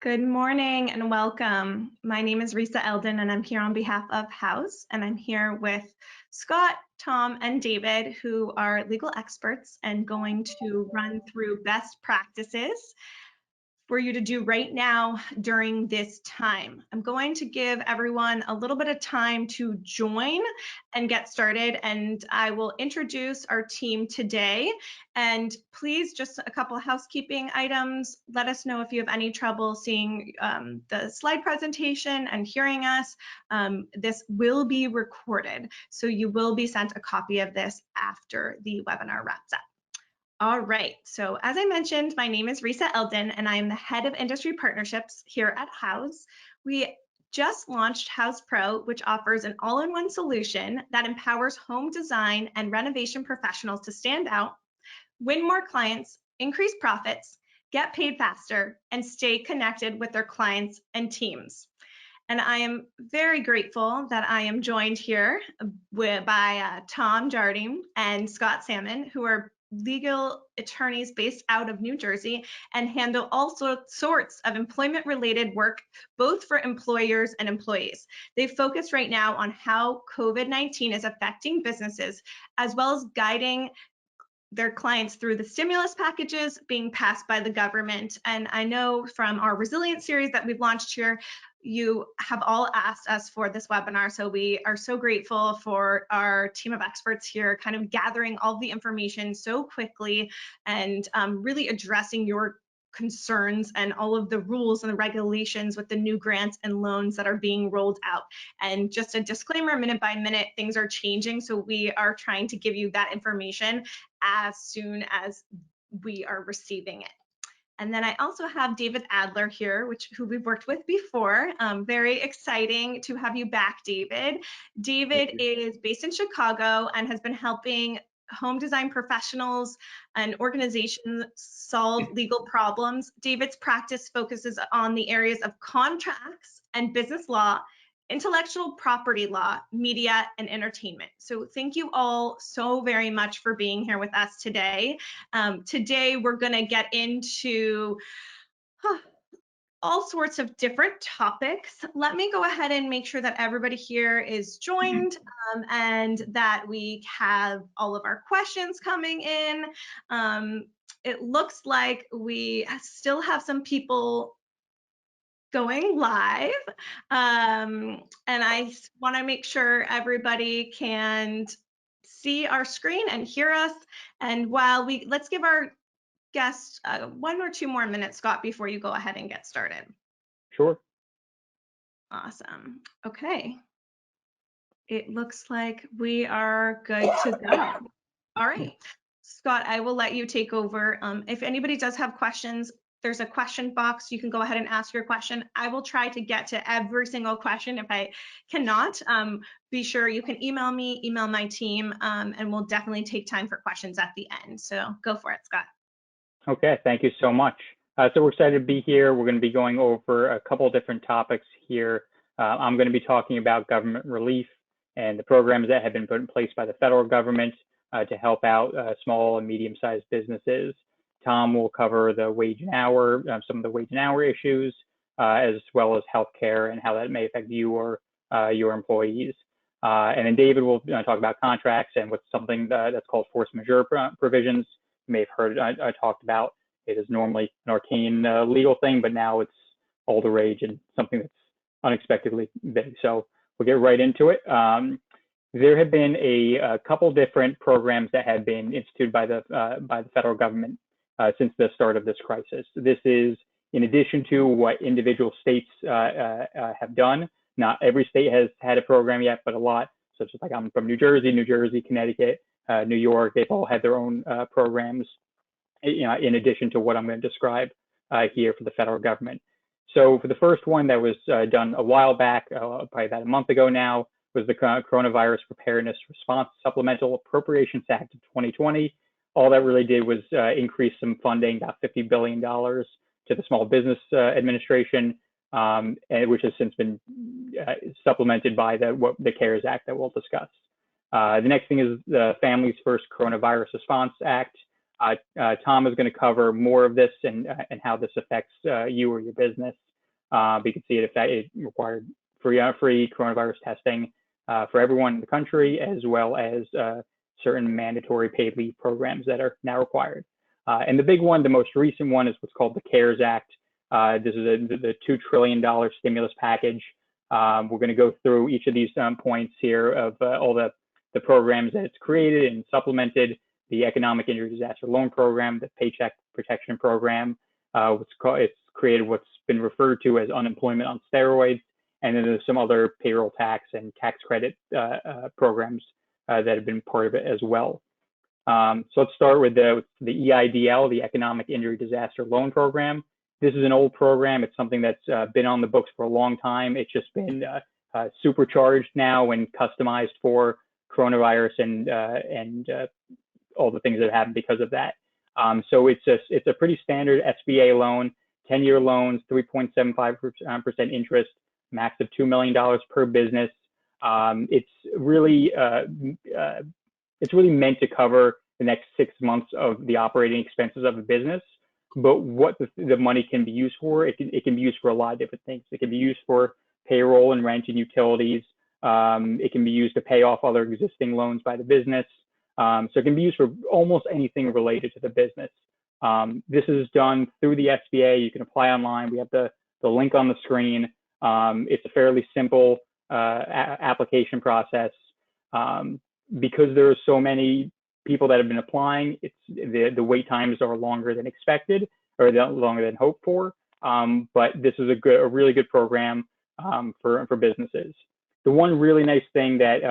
Good morning and welcome. My name is Risa Eldon and I'm here on behalf of House, and I'm here with Scott, Tom, and David, who are legal experts and going to run through best practices for you to do right now during this time. I'm going to give everyone a little bit of time to join and get started, and I will introduce our team today. And please, just a couple of housekeeping items. Let us know if you have any trouble seeing the slide presentation and hearing us. This will be recorded, so you will be sent a copy of this after the webinar wraps up. All right, so as I mentioned, my name is Risa Eldon and I am the head of industry partnerships here at House. We just launched House Pro, which offers an all-in-one solution that empowers home design and renovation professionals to stand out, win more clients, increase profits, get paid faster, and stay connected with their clients and teams. And I am very grateful that I am joined here by Tom Jardim and Scott Salmon, who are legal attorneys based out of New Jersey and handle all sorts of employment-related work, both for employers and employees. They focus right now on how COVID-19 is affecting businesses, as well as guiding their clients through the stimulus packages being passed by the government. And I know from our resilience series that we've launched here, you have all asked us for this webinar. So we are so grateful for our team of experts here kind of gathering all the information so quickly and really addressing your concerns and all of the rules and the regulations with the new grants and loans that are being rolled out. And just a disclaimer, minute by minute, things are changing. So we are trying to give you that information as soon as we are receiving it. And then I also have David Adler here, who we've worked with before. Very exciting to have you back, David. David is based in Chicago and has been helping home design professionals and organizations solve legal problems. David's practice focuses on the areas of contracts and business law, intellectual property law, media, and entertainment. So thank you all so very much for being here with us today. Today we're going to get into all sorts of different topics. Let me go ahead and make sure that everybody here is joined and that we have all of our questions coming in. It looks like we still have some people going live, and I want to make sure everybody can see our screen and hear us. And while let's give our guests 1 or 2 more minutes, Scott, before you go ahead and get started. Sure. Awesome. Okay. It looks like we are good to go. All right, Scott, I will let you take over. If anybody does have questions, there's a question box. You can go ahead and ask your question. I will try to get to every single question. If I cannot, be sure you can email me, email my team, and we'll definitely take time for questions at the end. So go for it, Scott. Okay, thank you so much. So we're excited to be here. We're going to be going over a couple of different topics here. I'm going to be talking about government relief and the programs that have been put in place by the federal government to help out small and medium-sized businesses. Tom will cover the wage and hour, some of the wage and hour issues, as well as healthcare and how that may affect you or your employees. And then David will talk about contracts and what's something that's called force majeure provisions. You may have heard I talked about. It is normally an arcane legal thing, but now it's all the rage and something that's unexpectedly big. So we'll get right into it. There have been a couple different programs that have been instituted by the federal government since the start of this crisis. This is in addition to what individual states have done. Not every state has had a program yet, but a lot. So just like I'm from New Jersey, Connecticut, New York, they've all had their own programs, in addition to what I'm going to describe here for the federal government. So for the first one that was done a while back, probably about a month ago now, was the Coronavirus Preparedness Response Supplemental Appropriations Act of 2020. All that really did was increase some funding, about $50 billion to the Small Business Administration, which has since been supplemented by the CARES Act that we'll discuss. The next thing is the Families First Coronavirus Response Act. Tom is going to cover more of this and how this affects you or your business. But you can see it required free coronavirus testing for everyone in the country, as well as certain mandatory paid leave programs that are now required. And the big one, the most recent one, is what's called the CARES Act. This is the $2 trillion stimulus package. We're going to go through each of these points here of all the programs that it's created and supplemented: the Economic Injury Disaster Loan Program, the Paycheck Protection Program. It's created what's been referred to as unemployment on steroids, and then there's some other payroll tax and tax credit programs that have been part of it as well. So let's start with the EIDL, the Economic Injury Disaster Loan Program. This is an old program. It's something that's been on the books for a long time. It's just been supercharged now and customized for coronavirus and all the things that happened because of that. So it's a pretty standard SBA loan, 10-year loans, 3.75% interest, max of $2 million per business. It's really meant to cover the next 6 months of the operating expenses of a business. But what the money can be used for, it can be used for a lot of different things. It can be used for payroll and rent and utilities. It can be used to pay off other existing loans by the business. So it can be used for almost anything related to the business. This is done through the SBA. You can apply online. We have the link on the screen. It's a fairly simple application process. Because there are so many people that have been applying, the wait times are longer than expected, or longer than hoped for. But this is a really good program for businesses. The one really nice thing that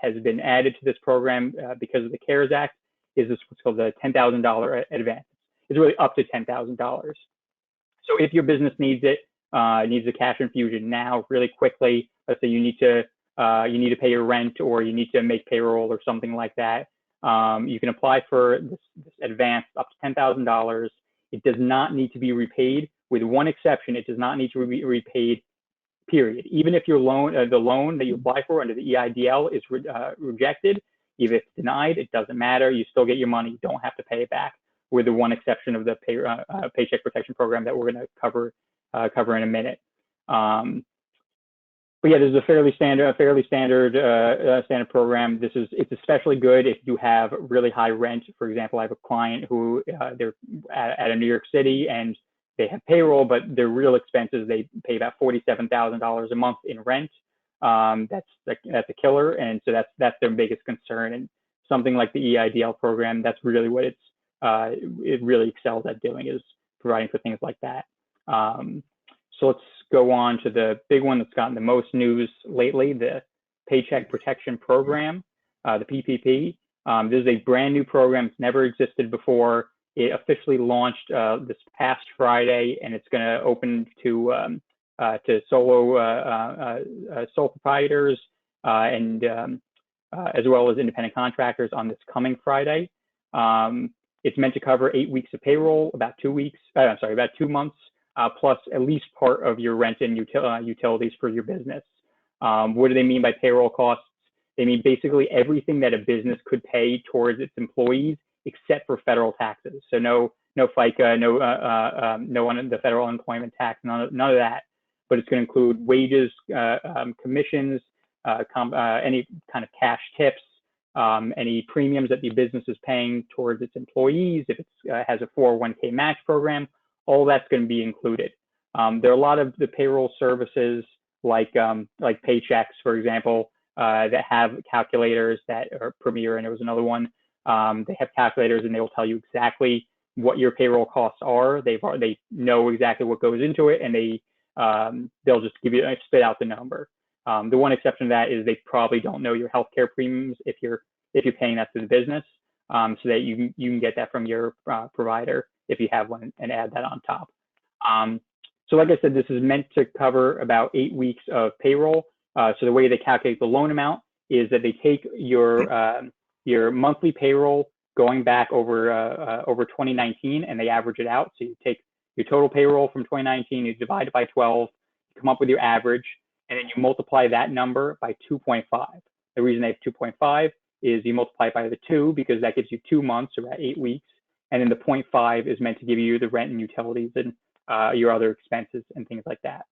has been added to this program because of the CARES Act is what's called the $10,000 advance. It's really up to $10,000. So if your business needs it, needs a cash infusion now, really quickly, let's say you need to pay your rent, or you need to make payroll or something like that, you can apply for this advance up to $10,000. It does not need to be repaid, with one exception. It does not need to be repaid, period. Even if your loan, the loan that you apply for under the EIDL is rejected, even if it's denied, it doesn't matter. You still get your money. You don't have to pay it back, with the one exception of the Paycheck Protection Program that we're going to cover in a minute. But yeah, this is a fairly standard program. It's especially good if you have really high rent. For example, I have a client who they're at a New York City, and they have payroll, but their real expenses, they pay about $47,000 a month in rent. That's a killer, and so that's their biggest concern. And something like the EIDL program, that's really what it really excels at doing, is providing for things like that. So let's go on to the big one that's gotten the most news lately, the Paycheck Protection Program, the PPP. This is a brand new program. It's never existed before. It officially launched this past Friday, and it's going to open to sole proprietors and as well as independent contractors on this coming Friday. It's meant to cover 8 weeks of payroll, about 2 months, plus at least part of your rent and utilities for your business. What do they mean by payroll costs? They mean basically everything that a business could pay towards its employees, except for federal taxes. So no FICA, no the federal unemployment tax, none of that. But it's going to include wages, commissions, any kind of cash tips, any premiums that the business is paying towards its employees. If it has a 401k match program, all that's going to be included. There are a lot of the payroll services like Paychecks, for example, that have calculators that are Premier, and there was another one. They have calculators, and they will tell you exactly what your payroll costs are. They know exactly what goes into it, and they'll just spit out the number. The one exception to that is they probably don't know your healthcare premiums if you're paying that to the business, so that you can get that from your provider if you have one, and add that on top. So like I said, this is meant to cover about 8 weeks of payroll. So the way they calculate the loan amount is that they take your monthly payroll going back over 2019, and they average it out. So you take your total payroll from 2019, you divide it by 12, you come up with your average, and then you multiply that number by 2.5. The reason they have 2.5 is you multiply it by the 2 because that gives you 2 months, or about 8 weeks. And then the 0.5 is meant to give you the rent and utilities and your other expenses and things like that.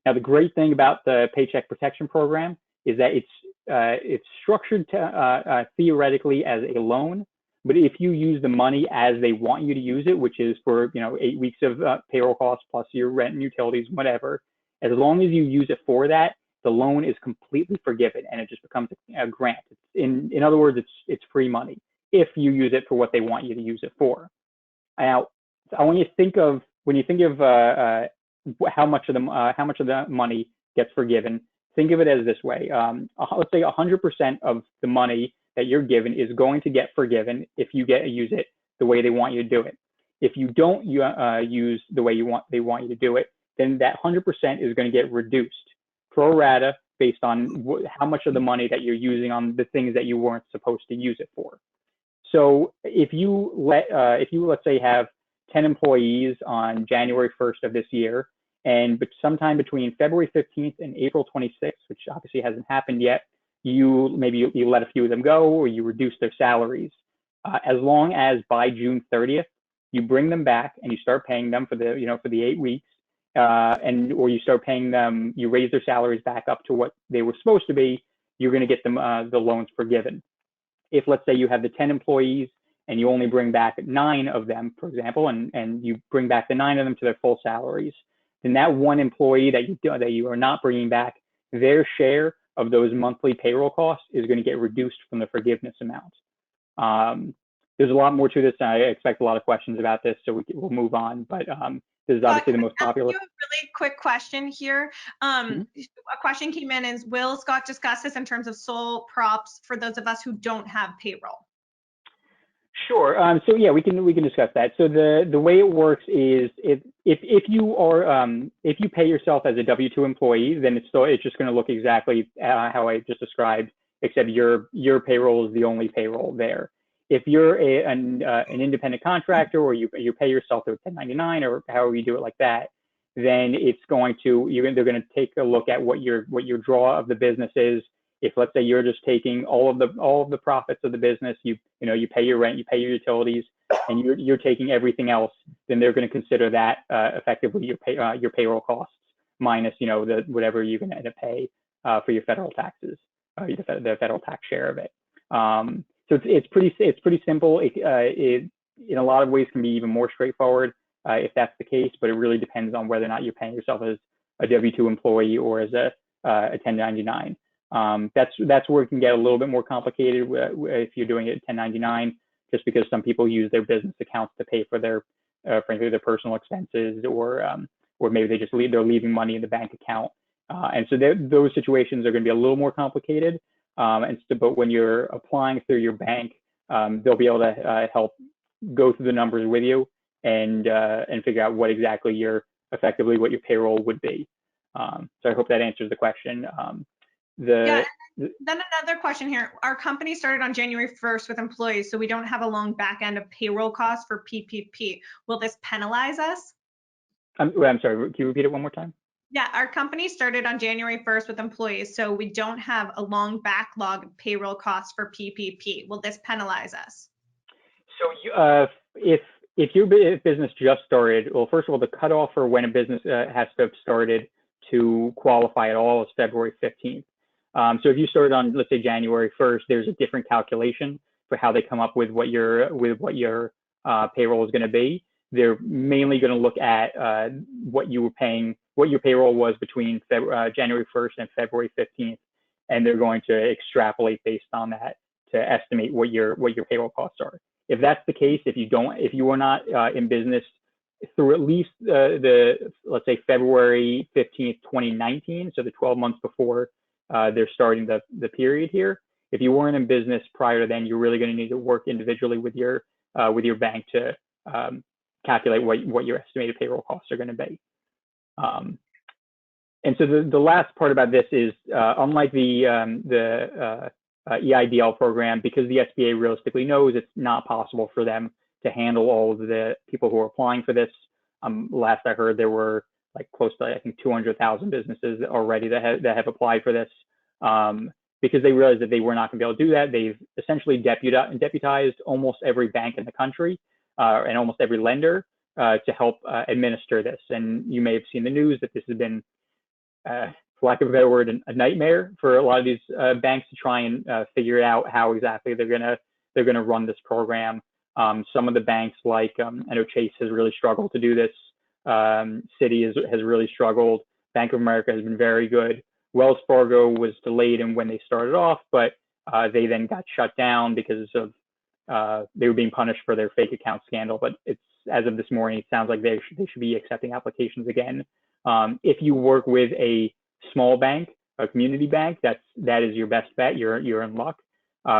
Now, the great thing about the Paycheck Protection Program is that it's structured to, theoretically as a loan, but if you use the money as they want you to use it, which is for 8 weeks of payroll costs plus your rent and utilities, whatever, as long as you use it for that, the loan is completely forgiven and it just becomes a grant. In other words, it's free money if you use it for what they want you to use it for. Now, when you think of how much of the money gets forgiven, think of it as this way. Let's say 100% of the money that you're given is going to get forgiven if you use it the way they want you to do it. If you don't use the way they want you to do it, then that 100% is going to get reduced pro rata based on how much of the money that you're using on the things that you weren't supposed to use it for. So if you let's say have 10 employees on January 1st of this year, and sometime between February 15th and April 26th, which obviously hasn't happened yet, you let a few of them go or you reduce their salaries. As long as by June 30th, you bring them back and you start paying them for the 8 weeks, or you start paying them, you raise their salaries back up to what they were supposed to be, you're going to get them the loans forgiven. If let's say you have the 10 employees and you only bring back 9 of them, for example, and you bring back the 9 of them to their full salaries, then that one employee that you are not bringing back, their share of those monthly payroll costs is going to get reduced from the forgiveness amount. There's a lot more to this. And I expect a lot of questions about this, so we'll move on. But this is obviously the most popular. I'll ask you a really quick question here. A question came in is, will Scott discuss this in terms of sole props for those of us who don't have payroll? Sure. So yeah, we can discuss that. So the way it works is if you pay yourself as a W-2 employee, then it's just going to look exactly how I just described, except your payroll is the only payroll there. If you're an independent contractor or you pay yourself through 1099 or however you do it like that, then they're going to take a look at what your draw of the business is. If let's say you're just taking all of the profits of the business, you pay your rent, you pay your utilities, and you're taking everything else, then they're going to consider that effectively your payroll costs minus whatever you're going to end up pay for your federal taxes, the federal tax share of it. So it's pretty simple. It in a lot of ways can be even more straightforward if that's the case, but it really depends on whether or not you're paying yourself as a W-2 employee or as a 1099. That's where it can get a little bit more complicated if you're doing it 1099, just because some people use their business accounts to pay for their, frankly, their personal expenses, or maybe they're leaving money in the bank account, and so those situations are going to be a little more complicated. But when you're applying through your bank, they'll be able to help go through the numbers with you and figure out what exactly effectively what your payroll would be. So I hope that answers the question. Then another question here. Our company started on January 1st with employees, so we don't have a long back end of payroll costs for PPP. Will this penalize us? I'm sorry, can you repeat it one more time? Yeah, our company started on January 1st with employees, so we don't have a long backlog of payroll costs for PPP. Will this penalize us? So if your business just started, well, first of all, the cutoff for when a business has to have started to qualify at all is February 15th. So if you started on, let's say, January 1st, there's a different calculation for how they come up with what your payroll is going to be. They're mainly going to look at what you were paying, what your payroll was between January 1st and February 15th, and they're going to extrapolate based on that to estimate what your payroll costs are. If that's the case, if you are not in business through at least let's say February 15th, 2019, so the 12 months before they're starting the period here, if you weren't in business prior to then, you're really going to need to work individually with your bank to calculate what your estimated payroll costs are going to be. And so the last part about this is, unlike the EIDL program, because the SBA realistically knows it's not possible for them to handle all of the people who are applying for this. Last I heard, there were like close to, I think, 200,000 businesses already that have applied for this. Because they realized that they were not going to be able to do that, they've essentially deputized almost every bank in the country and almost every lender to help administer this. And you may have seen the news that this has been, for lack of a better word, a nightmare for a lot of these banks to try and figure out how exactly they're gonna run this program. Some of the banks, like I know Chase has really struggled to do this. Citi has really struggled. Bank of America has been very good. Wells Fargo was delayed in when they started off, but they then got shut down because of they were being punished for their fake account scandal. But it's, as of this morning, it sounds like they should be accepting applications again. If you work with a small bank, a community bank, that is your best bet. You're in luck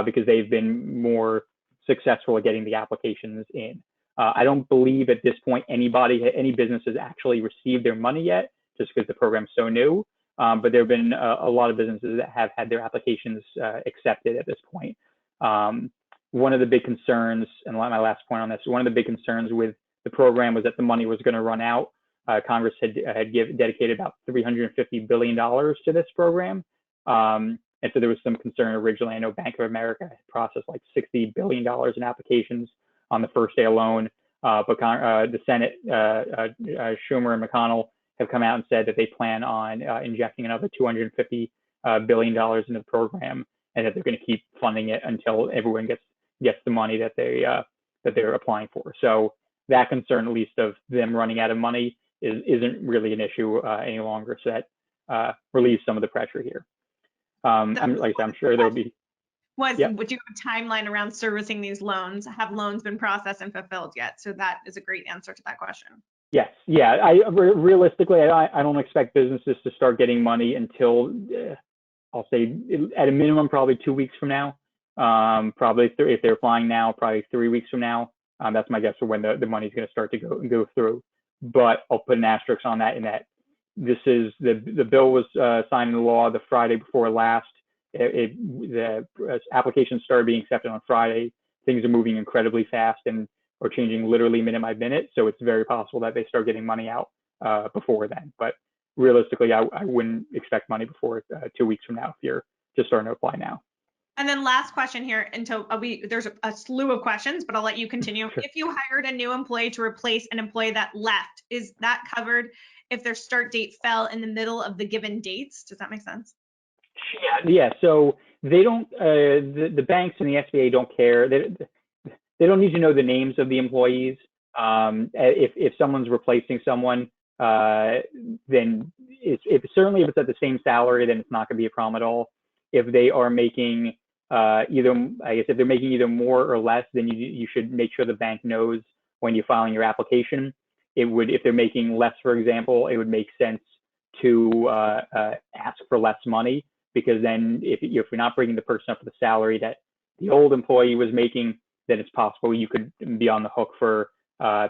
because they've been more successful at getting the applications in. I don't believe at this point any business has actually received their money yet, just because the program's so new. But there have been a lot of businesses that have had their applications accepted at this point. One of the big concerns, and my last point on this, one of the big concerns with the program was that the money was going to run out. Congress had dedicated about $350 billion to this program. And so there was some concern originally. I know Bank of America had processed like $60 billion in applications on the first day alone. But the Senate, Schumer and McConnell, have come out and said that they plan on injecting another $250 billion into the program, and that they're going to keep funding it until everyone gets the money that they're applying for. So that concern, at least of them running out of money, isn't really an issue any longer. So that relieves some of the pressure here. Like I said, I'm sure there'll be. Would you have a timeline around servicing these loans? Have loans been processed and fulfilled yet? So that is a great answer to that question. Yes, yeah. Realistically, I don't expect businesses to start getting money until I'll say at a minimum probably 2 weeks from now. Probably if they're applying now, probably 3 weeks from now. That's my guess for when the money's going to start to go through. But I'll put an asterisk on that, in that this is the bill was signed into law the Friday before last. The applications started being accepted on Friday. Things are moving incredibly fast and are changing literally minute by minute. So it's very possible that they start getting money out before then. But realistically, I wouldn't expect money before 2 weeks from now if you're just starting to apply now. And then last question here, until there's a slew of questions, but I'll let you continue. Sure. If you hired a new employee to replace an employee that left, is that covered if their start date fell in the middle of the given dates? Does that make sense? Yeah. So they don't. The banks and the SBA don't care. They don't need to know the names of the employees. If someone's replacing someone, then certainly if it's at the same salary, then it's not going to be a problem at all. If they are making if they're making either more or less, then you should make sure the bank knows when you're filing your application. If they're making less, for example, it would make sense to ask for less money, because then if you're not bringing the person up to the salary that the old employee was making, then it's possible you could be on the hook for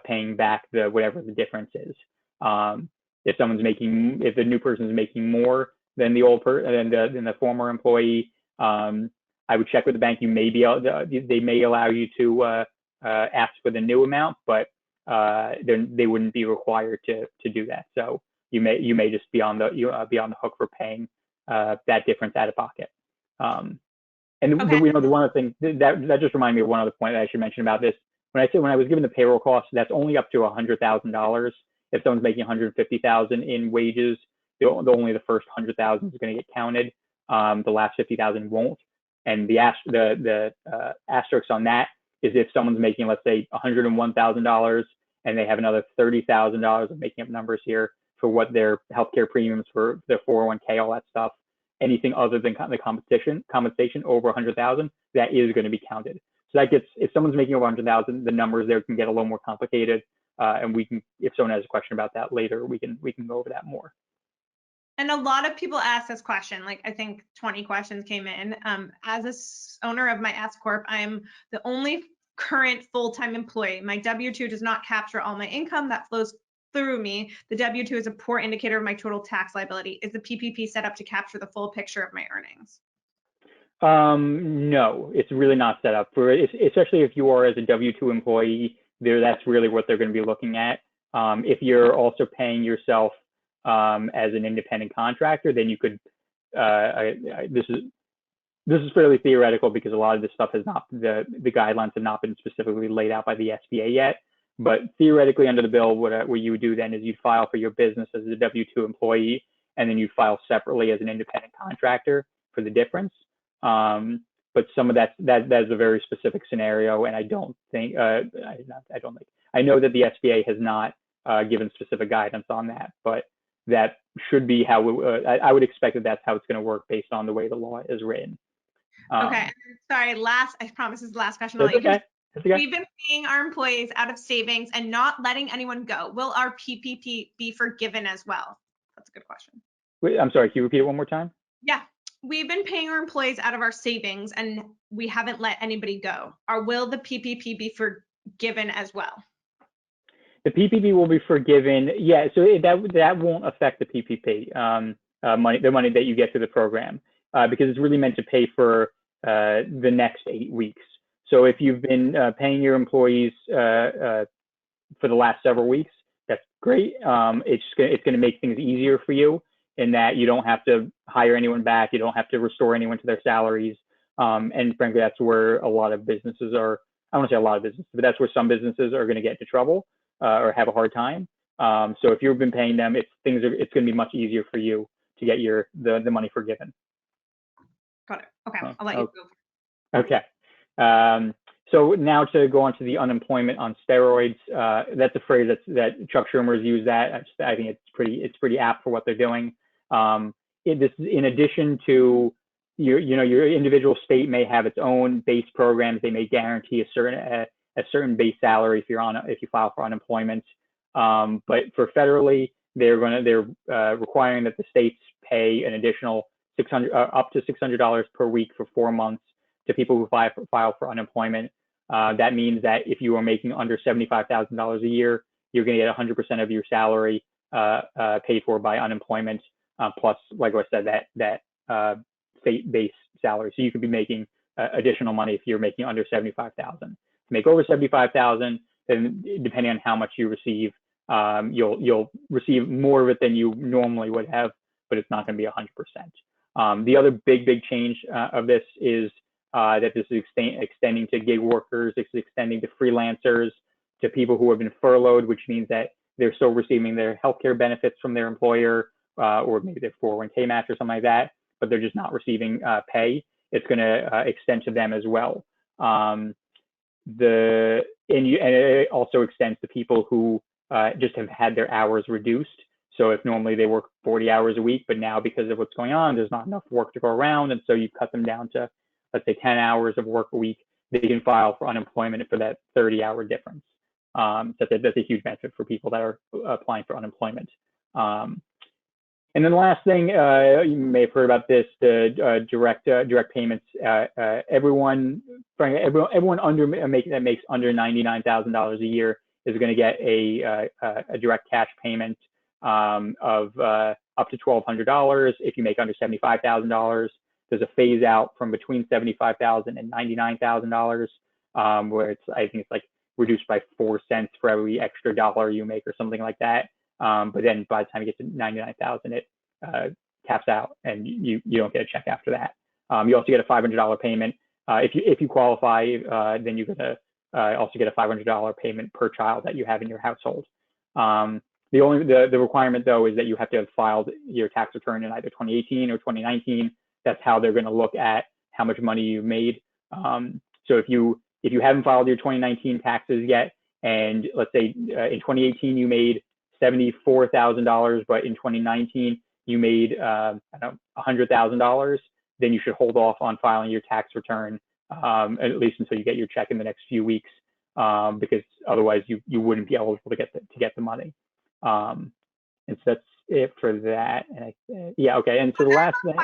paying back whatever the difference is. If the new person is making more than the than the former employee, I would check with the bank. They may allow you to ask for the new amount, but they wouldn't be required to do that. So you may just be on the hook for paying that difference out of pocket. And okay. The one other thing that just reminded me of one other point that I should mention about this. When I was given the payroll cost, that's only up to $100,000. If someone's making $150,000 in wages, only the first $100,000 is going to get counted. The last $50,000 won't. And the asterisk on that is if someone's making, let's say, $101,000 and they have another $30,000, I'm making up numbers here, for what their healthcare premiums, for their 401k, all that stuff. Anything other than the compensation over $100,000, that is going to be counted. So that if someone's making over $100,000, the numbers there can get a little more complicated. And if someone has a question about that later, we can go over that more. And a lot of people ask this question, like I think 20 questions came in. As a owner of my S Corp, I am the only current full-time employee. My W-2 does not capture all my income that flows through me. The W-2 is a poor indicator of my total tax liability. Is the PPP set up to capture the full picture of my earnings? No, it's really not set up for it, especially if you are as a W-2 employee. That's really what they're going to be looking at. If you're also paying yourself as an independent contractor, then you could. This is fairly theoretical because a lot of this stuff has not the guidelines have not been specifically laid out by the SBA yet. But theoretically, under the bill, what you would do then is you'd file for your business as a W-2 employee, and then you'd file separately as an independent contractor for the difference. But some of that is a very specific scenario, and I don't think I know that the SBA has not given specific guidance on that, but that should be how I would expect that that's how it's going to work based on the way the law is written. Okay, sorry, I promise this is the last question. That's okay. We've been paying our employees out of savings and not letting anyone go. Will our PPP be forgiven as well? That's a good question. Wait, I'm sorry, can you repeat it one more time? Yeah, we've been paying our employees out of our savings and we haven't let anybody go. Or will the PPP be forgiven as well? The PPP will be forgiven. Yeah, so that won't affect the PPP money, the money that you get through the program, because it's really meant to pay for the next 8 weeks. So if you've been paying your employees for the last several weeks, that's great. It's going to make things easier for you in that you don't have to hire anyone back, you don't have to restore anyone to their salaries, and frankly, that's where a lot of businesses are. I don't want to say a lot of businesses, but that's where some businesses are going to get into trouble or have a hard time. So if you've been paying them, it's going to be much easier for you to get the money forgiven. Got it. Okay, I'll let you go. Okay. So now to go on to the unemployment on steroids. That's a phrase that Chuck Schumer has used. I think it's pretty apt for what they're doing. This is in addition to your individual state may have its own base programs. They may guarantee a certain base salary if you file for unemployment. But for federally, they're requiring that the states pay an additional up to $600 per week for 4 months to people who file for unemployment. That means that if you are making under $75,000 a year, you're going to get 100% of your salary paid for by unemployment, plus, like I said, that state-based salary. So you could be making additional money if you're making under $75,000. To make over $75,000, then depending on how much you receive, you'll receive more of it than you normally would have, but it's not going to be 100%. The other big change of this is that this is extending to gig workers, it's extending to freelancers, to people who have been furloughed, which means that they're still receiving their healthcare benefits from their employer, or maybe their 401k match or something like that, but they're just not receiving pay. It's going to extend to them as well. And it also extends to people who just have had their hours reduced. So if normally they work 40 hours a week, but now because of what's going on, there's not enough work to go around, and so you cut them down to, let's say, 10 hours of work a week, they can file for unemployment for that 30-hour difference. So that's a huge benefit for people that are applying for unemployment. And then the last thing, you may have heard about this, the direct payments. Everyone that makes under $99,000 a year is going to get a direct cash payment of up to $1,200. If you make under $75,000, there's a phase out from between $75,000 and $99,000, where I think it's like reduced by 4 cents for every extra dollar you make or something like that. But then by the time you get to $99,000, it caps out and you don't get a check after that. You also get a $500 payment. If you qualify, then you're going to also get a $500 payment per child that you have in your household. The requirement, though, is that you have to have filed your tax return in either 2018 or 2019. That's how they're going to look at how much money you made. So if you haven't filed your 2019 taxes yet, and let's say in 2018 you made $74,000, but in 2019 you made $100,000, then you should hold off on filing your tax return at least until you get your check in the next few weeks, because otherwise you wouldn't be eligible to get the money. And so that's it for that. And yeah, okay. And so the last thing.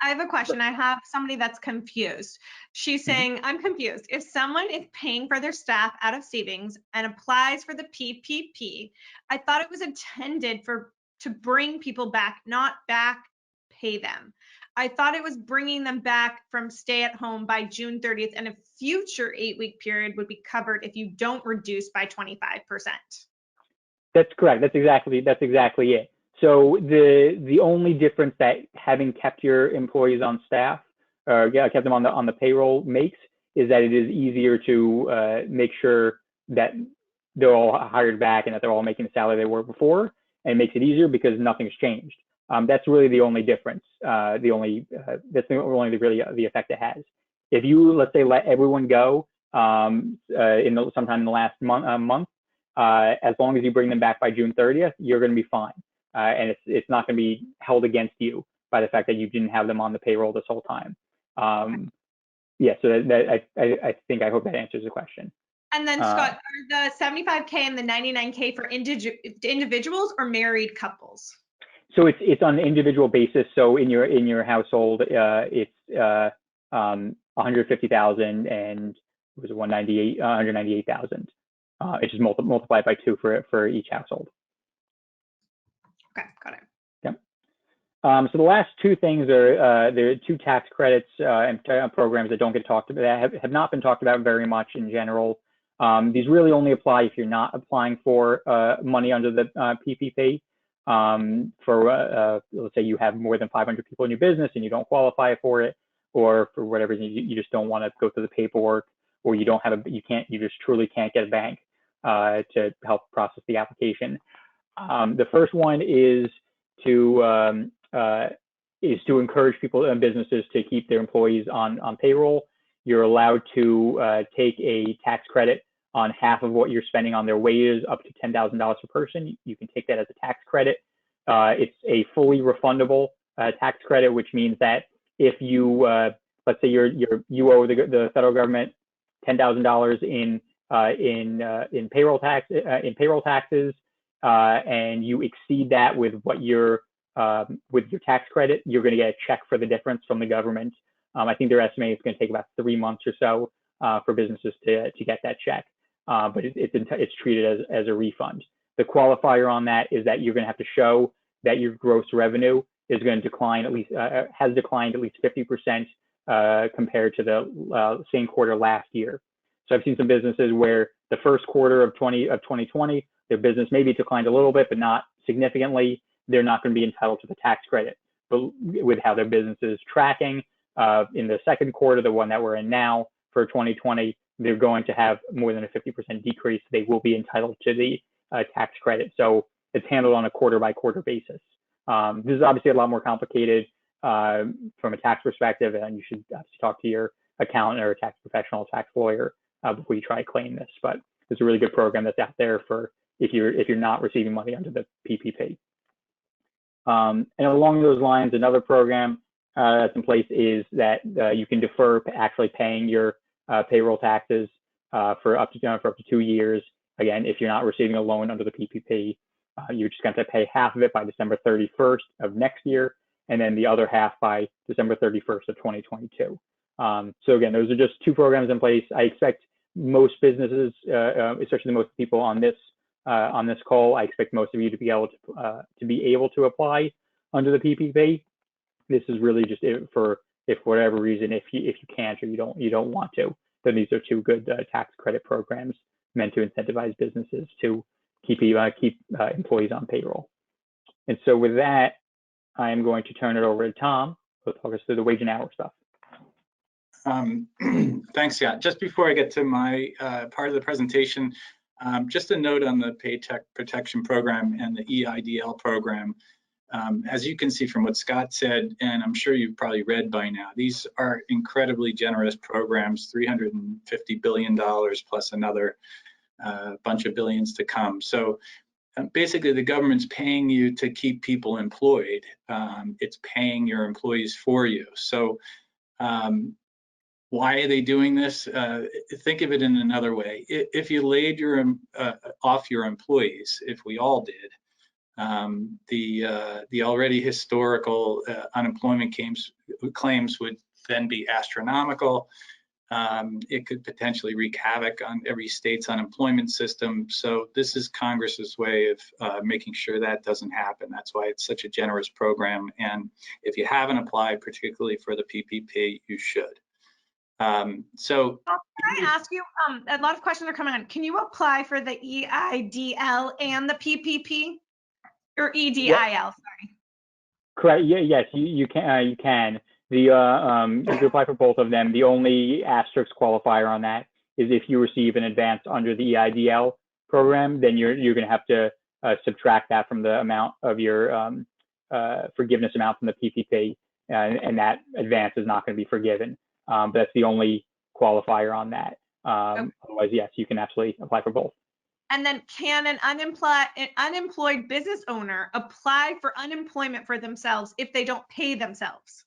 I have a question. I have somebody that's confused. She's saying, I'm confused. If someone is paying for their staff out of savings and applies for the PPP, I thought it was intended to bring people back, not back pay them. I thought it was bringing them back from stay at home by June 30th, and a future 8-week period would be covered if you don't reduce by 25%. That's correct. That's exactly it. So the only difference that having kept your employees on staff, kept them on the payroll makes, is that it is easier to make sure that they're all hired back and that they're all making the salary they were before, and it makes it easier because nothing's changed. That's really the only difference. That's really the effect it has. If you, let's say, let everyone go sometime in the last month, as long as you bring them back by June 30th, you're going to be fine, and it's not going to be held against you by the fact that you didn't have them on the payroll this whole time. Yeah, so I hope that answers the question. And then Scott, are the 75K and the 99K for individuals or married couples? So it's on an individual basis. So in your household, it's 150,000 and it was 198,000. It's just multiplied by 2 for each household. Okay, got it. Yep. So the last two things are there are 2 tax credits and programs that don't get talked about, that have not been talked about very much in general. These really only apply if you're not applying for money under the PPP. Let's say you have more than 500 people in your business and you don't qualify for it, or for whatever reason you just don't want to go through the paperwork, or you don't have you just truly can't get a bank to help process the application. The first one is to encourage people and businesses to keep their employees on payroll. You're allowed to take a tax credit on half of what you're spending on their wages, up to $10,000 per person. You can take that as a tax credit. It's a fully refundable tax credit, which means that if you, let's say you owe the federal government $10,000 in payroll taxes, and you exceed that with your tax credit, you're going to get a check for the difference from the government. I think they're estimating it's going to take about 3 months or so for businesses to get that check, but it's treated as a refund. The qualifier on that is that you're going to have to show that your gross revenue is going to decline has declined at least 50% compared to the same quarter last year. So I've seen some businesses where the first quarter of 2020, their business maybe declined a little bit, but not significantly. They're not going to be entitled to the tax credit. But with how their business is tracking in the second quarter, the one that we're in now for 2020, they're going to have more than a 50% decrease. They will be entitled to the tax credit. So it's handled on a quarter by quarter basis. This is obviously a lot more complicated from a tax perspective, and you should obviously talk to your accountant or a tax professional, tax lawyer before you try to claim this. But it's a really good program that's out there for if you're not receiving money under the PPP. And along those lines, another program that's in place is that you can defer actually paying your payroll taxes for up to 2 years. Again, if you're not receiving a loan under the PPP, you're just going to pay half of it by December 31st of next year, and then the other half by December 31st of 2022. So again, those are just 2 programs in place. I expect most businesses, especially most people on this call, I expect most of you to be able to apply under the PPP. This is really just if for whatever reason, if you can't or you don't want to, then these are 2 good tax credit programs meant to incentivize businesses to keep employees on payroll. And so with that, I am going to turn it over to Tom, who'll talk us through the wage and hour stuff. Thanks, Scott. Just before I get to my part of the presentation, just a note on the Paycheck Protection Program and the EIDL program. As you can see from what Scott said, and I'm sure you've probably read by now, these are incredibly generous programs, $350 billion plus another bunch of billions to come. So basically the government's paying you to keep people employed. It's paying your employees for you. So why are they doing this? Think of it in another way. If you laid off your employees, if we all did, the already historical unemployment claims would then be astronomical. It could potentially wreak havoc on every state's unemployment system. So this is Congress's way of making sure that doesn't happen. That's why it's such a generous program. And if you haven't applied, particularly for the PPP, you should. Can I ask you, a lot of questions are coming on. Can you apply for the EIDL and the PPP? Or EDIL, sorry. Correct. Yeah, yes, you can. You can. You can apply for both of them. The only asterisk qualifier on that is if you receive an advance under the EIDL, program, then you're going to have to subtract that from the amount of your forgiveness amount from the PPP, and that advance is not going to be forgiven. But that's the only qualifier on that. Otherwise, yes, you can absolutely apply for both. And then can an unemployed business owner apply for unemployment for themselves if they don't pay themselves?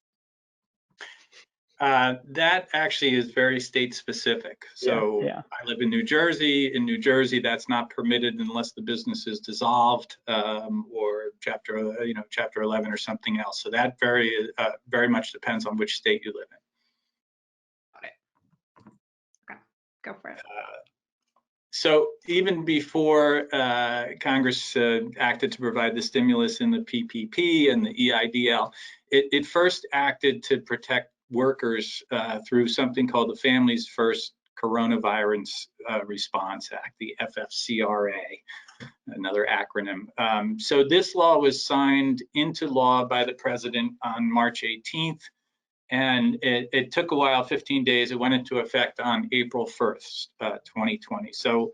That actually is very state specific. So I live in New Jersey. In New Jersey, that's not permitted unless the business is dissolved or chapter 11 or something else. So that very much depends on which state you live in. Got it. Okay, go for it. So even before Congress acted to provide the stimulus in the PPP and the EIDL, it first acted to protect workers through something called the Families First Coronavirus Response Act, the FFCRA, another acronym. So this law was signed into law by the president on March 18th. And it took a while, 15 days. It went into effect on April 1st, 2020. So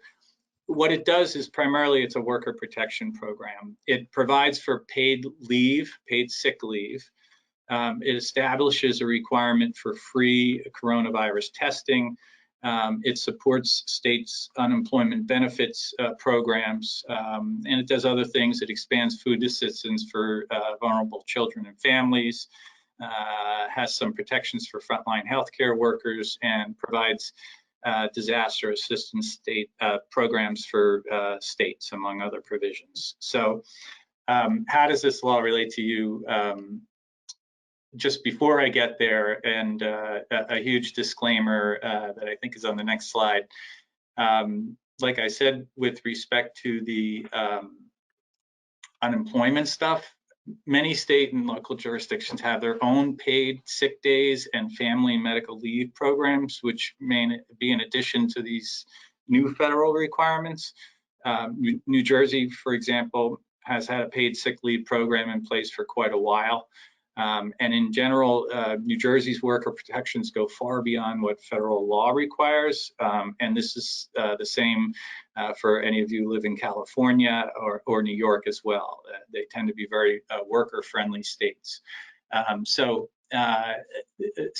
what it does is primarily it's a worker protection program. It provides for paid leave, paid sick leave. It establishes a requirement for free coronavirus testing. It supports states' unemployment benefits programs, and it does other things. It expands food assistance for vulnerable children and families. Has some protections for frontline healthcare workers, and provides disaster assistance state programs for states, among other provisions. So how does this law relate to you? Just before I get there, and a huge disclaimer that I think is on the next slide. Like I said, with respect to the unemployment stuff, many state and local jurisdictions have their own paid sick days and family and medical leave programs, which may be in addition to these new federal requirements. New Jersey, for example, has had a paid sick leave program in place for quite a while. And in general, New Jersey's worker protections go far beyond what federal law requires. And this is the same for any of you who live in California or New York as well. They tend to be very worker-friendly states. So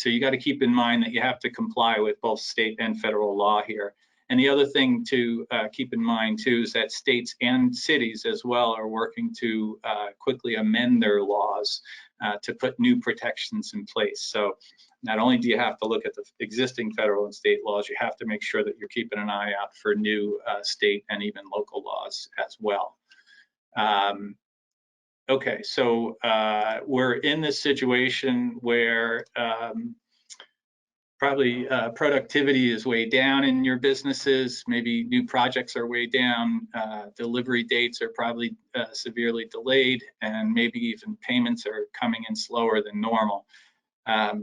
you got to keep in mind that you have to comply with both state and federal law here. And the other thing to keep in mind too is that states and cities as well are working to quickly amend their laws to put new protections in place. So not only do you have to look at the existing federal and state laws, you have to make sure that you're keeping an eye out for new state and even local laws as well. Okay, so we're in this situation where probably productivity is way down in your businesses. Maybe new projects are way down. Delivery dates are probably severely delayed, and maybe even payments are coming in slower than normal.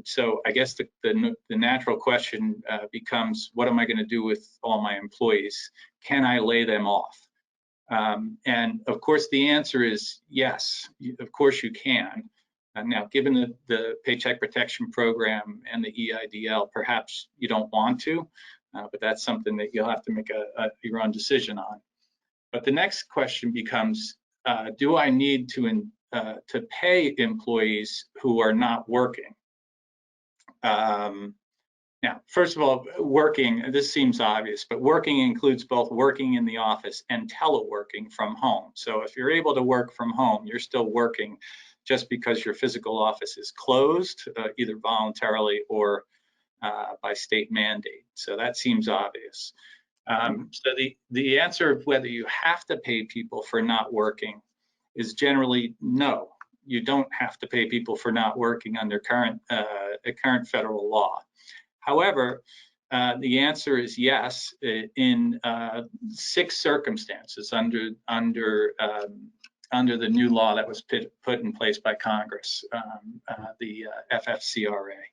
So I guess the natural question becomes, what am I going to do with all my employees? Can I lay them off? And of course, the answer is yes. Of course you can. Now, given the Paycheck Protection Program and the EIDL, perhaps you don't want to, but that's something that you'll have to make your own decision on. But the next question becomes, do I need to pay employees who are not working? Now, first of all, working, this seems obvious, but working includes both working in the office and teleworking from home. So if you're able to work from home, you're still working just because your physical office is closed, either voluntarily or by state mandate. So that seems obvious. So the answer of whether you have to pay people for not working is generally no. You don't have to pay people for not working under current federal law. However, the answer is yes in 6 circumstances under the new law that was put in place by Congress, the FFCRA.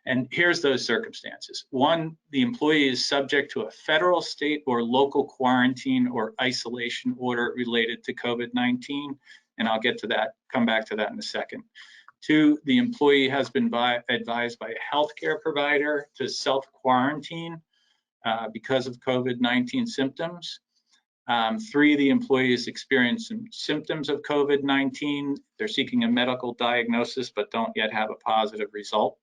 And here's those circumstances. 1, the employee is subject to a federal, state, or local quarantine or isolation order related to COVID-19. And I'll get to that, come back to that in a second. 2, the employee has been advised by a healthcare provider to self-quarantine because of COVID-19 symptoms. 3, the employee is experiencing symptoms of COVID-19. They're seeking a medical diagnosis but don't yet have a positive result.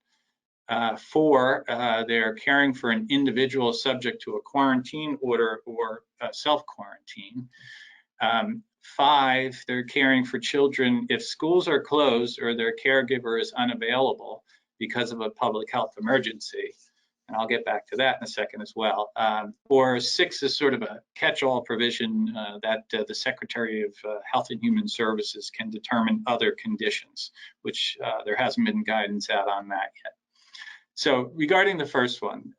4, they're caring for an individual subject to a quarantine order or self-quarantine. 5, they're caring for children if schools are closed or their caregiver is unavailable because of a public health emergency. And I'll get back to that in a second as well. Or 6 is sort of a catch-all provision that the Secretary of Health and Human Services can determine other conditions, which there hasn't been guidance out on that yet. So regarding the first one,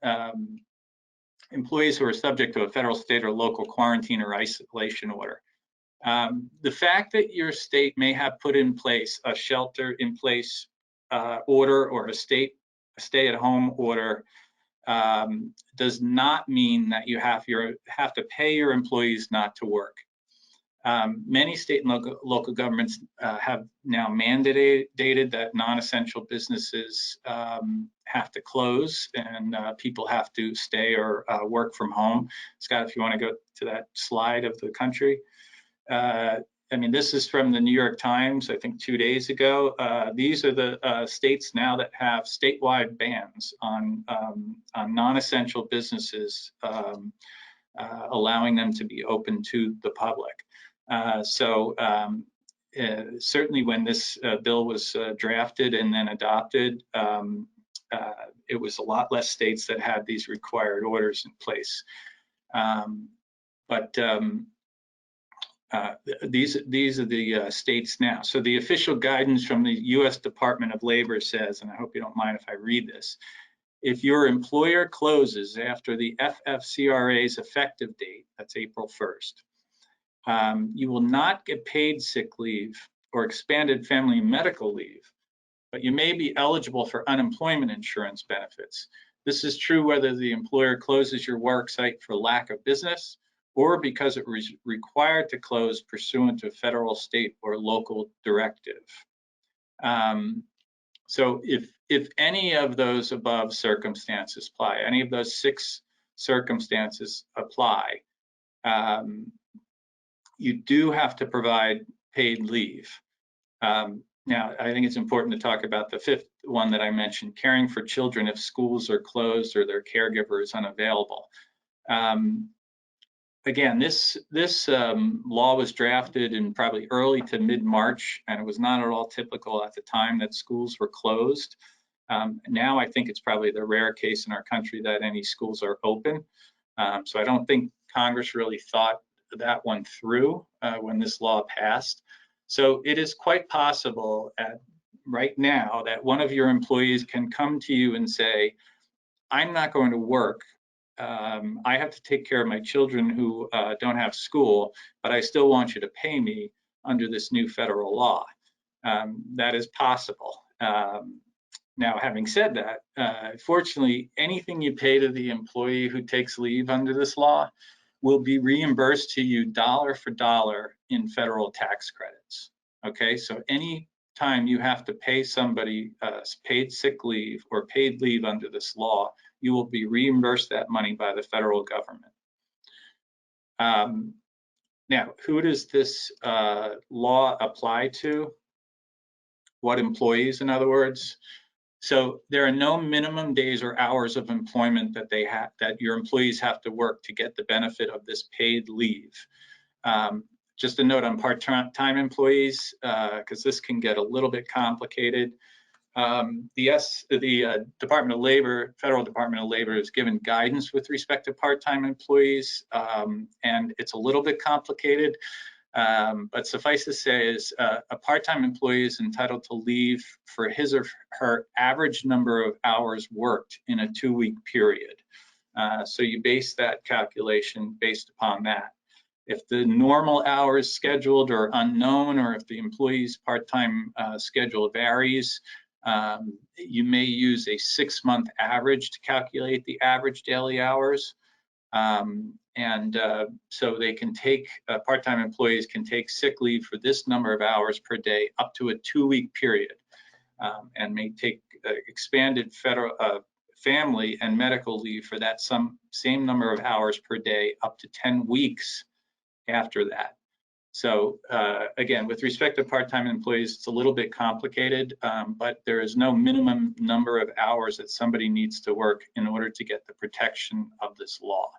employees who are subject to a federal, state, or local quarantine or isolation order. The fact that your state may have put in place a shelter-in-place order or a stay-at-home order does not mean that you have to pay your employees not to work. Many state and local governments have now mandated that non-essential businesses have to close and people have to stay or work from home. Scott, if you want to go to that slide of the country. I mean, this is from the New York Times, I think 2 days ago. These are the states now that have statewide bans on non-essential businesses, allowing them to be open to the public. Certainly when this bill was drafted and then adopted, it was a lot less states that had these required orders in place. These are the states now. So the official guidance from the U.S. Department of Labor says, and I hope you don't mind if I read this, if your employer closes after the FFCRA's effective date, that's April 1st, you will not get paid sick leave or expanded family medical leave, but you may be eligible for unemployment insurance benefits. This is true whether the employer closes your work site for lack of business or because it was required to close pursuant to federal, state, or local directive. So if any of those above circumstances apply, any of those 6 circumstances apply, you do have to provide paid leave. Now, I think it's important to talk about the 5th one that I mentioned, caring for children if schools are closed or their caregiver is unavailable. Again, this law was drafted in probably early to mid-March, and it was not at all typical at the time that schools were closed. Now I think it's probably the rare case in our country that any schools are open. So I don't think Congress really thought that one through when this law passed. So it is quite possible right now that one of your employees can come to you and say, I'm not going to work. I have to take care of my children who don't have school, but I still want you to pay me under this new federal law. That is possible. Now, having said that, fortunately, anything you pay to the employee who takes leave under this law will be reimbursed to you dollar for dollar in federal tax credits. Okay, so any time you have to pay somebody paid sick leave or paid leave under this law, you will be reimbursed that money by the federal government. Now, who does this law apply to? What employees, in other words? So there are no minimum days or hours of employment that your employees have to work to get the benefit of this paid leave. Just a note on part-time employees, because this can get a little bit complicated. The Department of Labor, Federal Department of Labor, has given guidance with respect to part-time employees, and it's a little bit complicated. But suffice to say is a part-time employee is entitled to leave for his or her average number of hours worked in a 2-week period. So you base that calculation based upon that. If the normal hours scheduled are unknown, or if the employee's part-time schedule varies, you may use a 6-month average to calculate the average daily hours. So they can take, part-time employees can take sick leave for this number of hours per day up to a 2-week period, and may take expanded federal family and medical leave for that same number of hours per day up to 10 weeks after that. So again, with respect to part-time employees, it's a little bit complicated, but there is no minimum number of hours that somebody needs to work in order to get the protection of this law.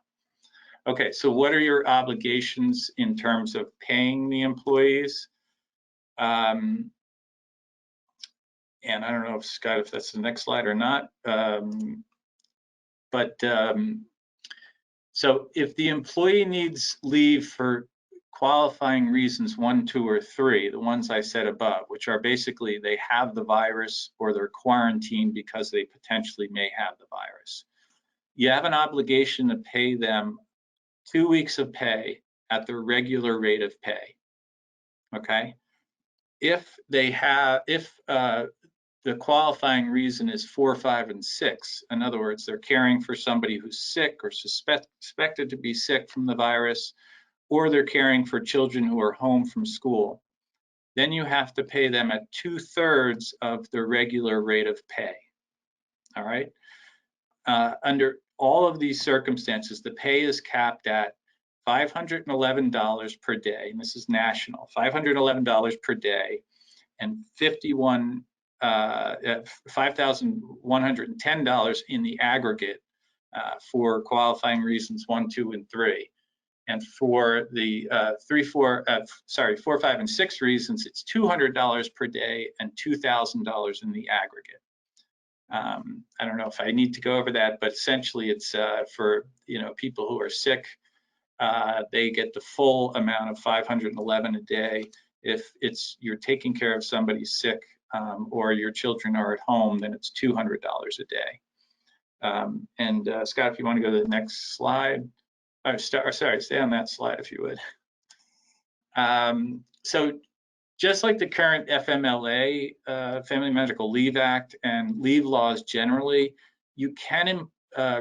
Okay, so what are your obligations in terms of paying the employees? And I don't know if Scott, if that's the next slide or not, so if the employee needs leave for qualifying reasons 1, 2, or 3, the ones I said above, which are basically they have the virus or they're quarantined because they potentially may have the virus, you have an obligation to pay them 2 weeks of pay at the regular rate of pay. Okay, if the qualifying reason is 4, 5, and 6, in other words, they're caring for somebody who's sick or suspected to be sick from the virus, or they're caring for children who are home from school, then you have to pay them at 2/3 of the regular rate of pay. All right. Under all of these circumstances, the pay is capped at $511 per day, and this is national, $511 per day, and $5,110 in the aggregate for qualifying reasons 1, 2, and 3. And for the 4, 5, and 6 reasons, it's $200 per day and $2,000 in the aggregate. I don't know if I need to go over that, but essentially it's for people who are sick, they get the full amount of $511 a day. If you're taking care of somebody sick or your children are at home, then it's $200 a day. Scott, if you want to go to the next slide. Stay on that slide if you would. So just like the current FMLA, Family Medical Leave Act, and leave laws generally, you can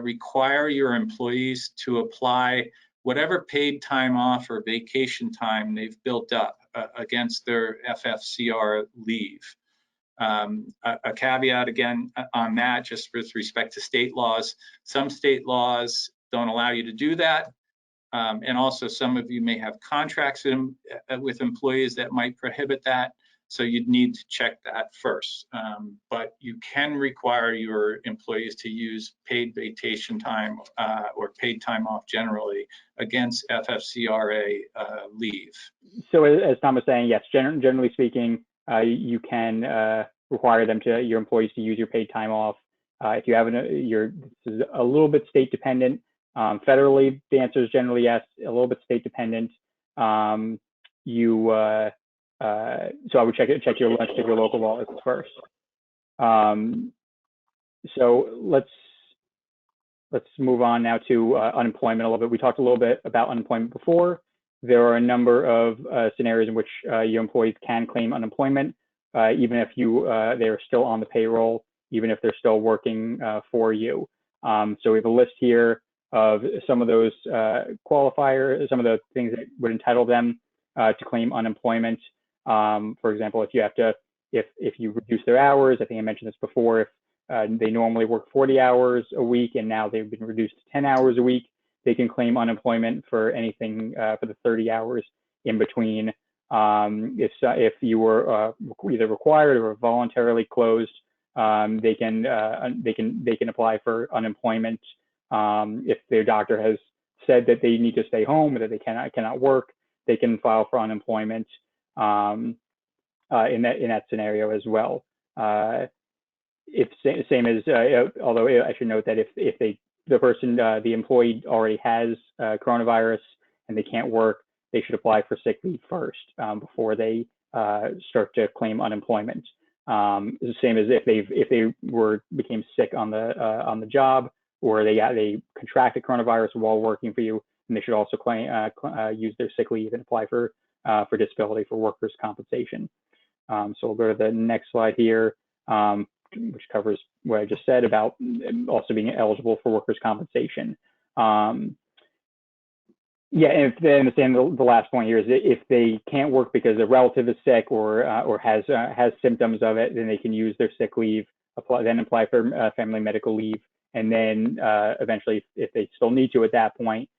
require your employees to apply whatever paid time off or vacation time they've built up against their FFCR leave. A caveat again on that, just with respect to state laws, some state laws don't allow you to do that. And also some of you may have contracts with employees that might prohibit that. So you'd need to check that first. But you can require your employees to use paid vacation time or paid time off generally against FFCRA leave. So as Tom was saying, yes, generally speaking, you can require your employees to use your paid time off. If you haven't, this is a little bit state dependent. Federally, the answer is generally yes, a little bit state dependent. So I would check your local laws first. So let's move on now to unemployment a little bit. We talked a little bit about unemployment before. There are a number of scenarios in which your employees can claim unemployment, even if they are still on the payroll, even if they're still working for you. So we have a list here of some of those qualifiers, some of the things that would entitle them to claim unemployment. For example, if you reduce their hours, I think I mentioned this before, if they normally work 40 hours a week and now they've been reduced to 10 hours a week, they can claim unemployment for anything for the 30 hours in between. If you were either required or voluntarily closed, they can apply for unemployment. If their doctor has said that they need to stay home or that they cannot work, they can file for unemployment in that scenario as well. It's same as although I should note that if the employee already has coronavirus and they can't work, they should apply for sick leave first before they start to claim unemployment. The same as if they became sick on the job, or they contracted coronavirus while working for you, and they should also use their sick leave and apply for disability for workers' compensation. So we'll go to the next slide here, which covers what I just said about also being eligible for workers' compensation. Yeah, and the last point here is that if they can't work because a relative is sick or has symptoms of it, then they can use their sick leave, apply for family medical leave, and then eventually, if they still need to at that point,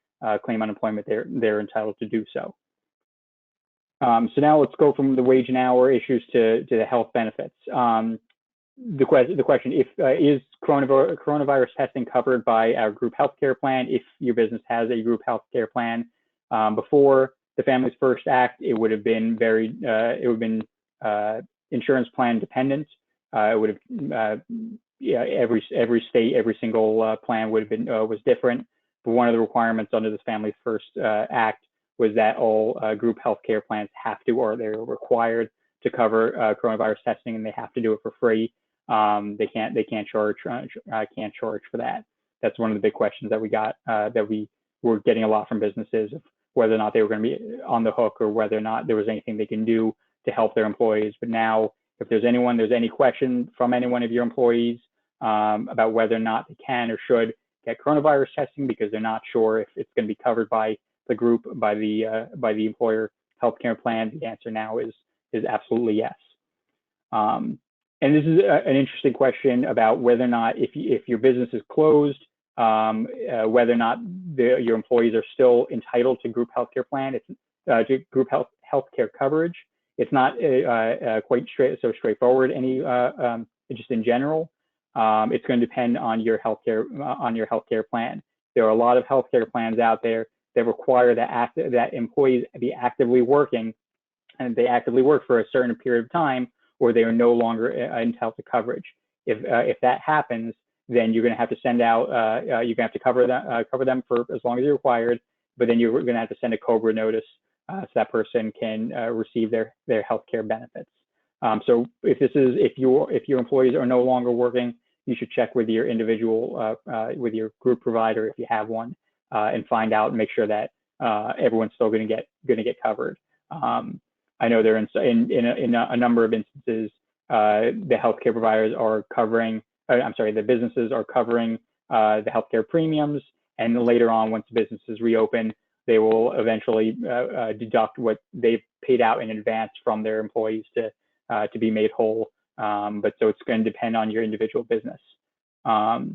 claim unemployment, they're entitled to do so. So now let's go from the wage and hour issues to the health benefits. The question, is coronavirus testing covered by our group healthcare plan? If your business has a group healthcare plan, before the Families First Act, it would have been insurance plan dependent. It would have every state, every single plan would have been was different. But one of the requirements under the Families First Act was that all group healthcare plans have to, or they're required to cover coronavirus testing, and they have to do it for free. They can't charge for that. That's one of the big questions that we got, that we were getting a lot from businesses, of whether or not they were going to be on the hook, or whether or not there was anything they can do to help their employees. But now, if there's any question from any one of your employees about whether or not they can or should get coronavirus testing because they're not sure if it's going to be covered by the group, by the employer healthcare plan, the answer now is absolutely yes. And this is an interesting question about whether or not, if your business is closed, whether or not your employees are still entitled to group healthcare plan. It's to group healthcare coverage. It's not quite so straightforward. Just in general, it's going to depend on your healthcare plan. There are a lot of healthcare plans out there that require that employees be actively working, and they actively work for a certain period of time, or they are no longer entitled to coverage. If that happens, then you're going to have to send out, you're going to have to cover them for as long as you're required, but then you're going to have to send a COBRA notice so that person can receive their healthcare benefits. So if your employees are no longer working, you should check with your individual, with your group provider if you have one, and find out and make sure that everyone's still going to get covered. I know they're in a number of instances, the healthcare providers are covering, the businesses are covering the healthcare premiums, and later on, once businesses reopen, they will eventually deduct what they've paid out in advance from their employees to be made whole. But so it's going to depend on your individual business. That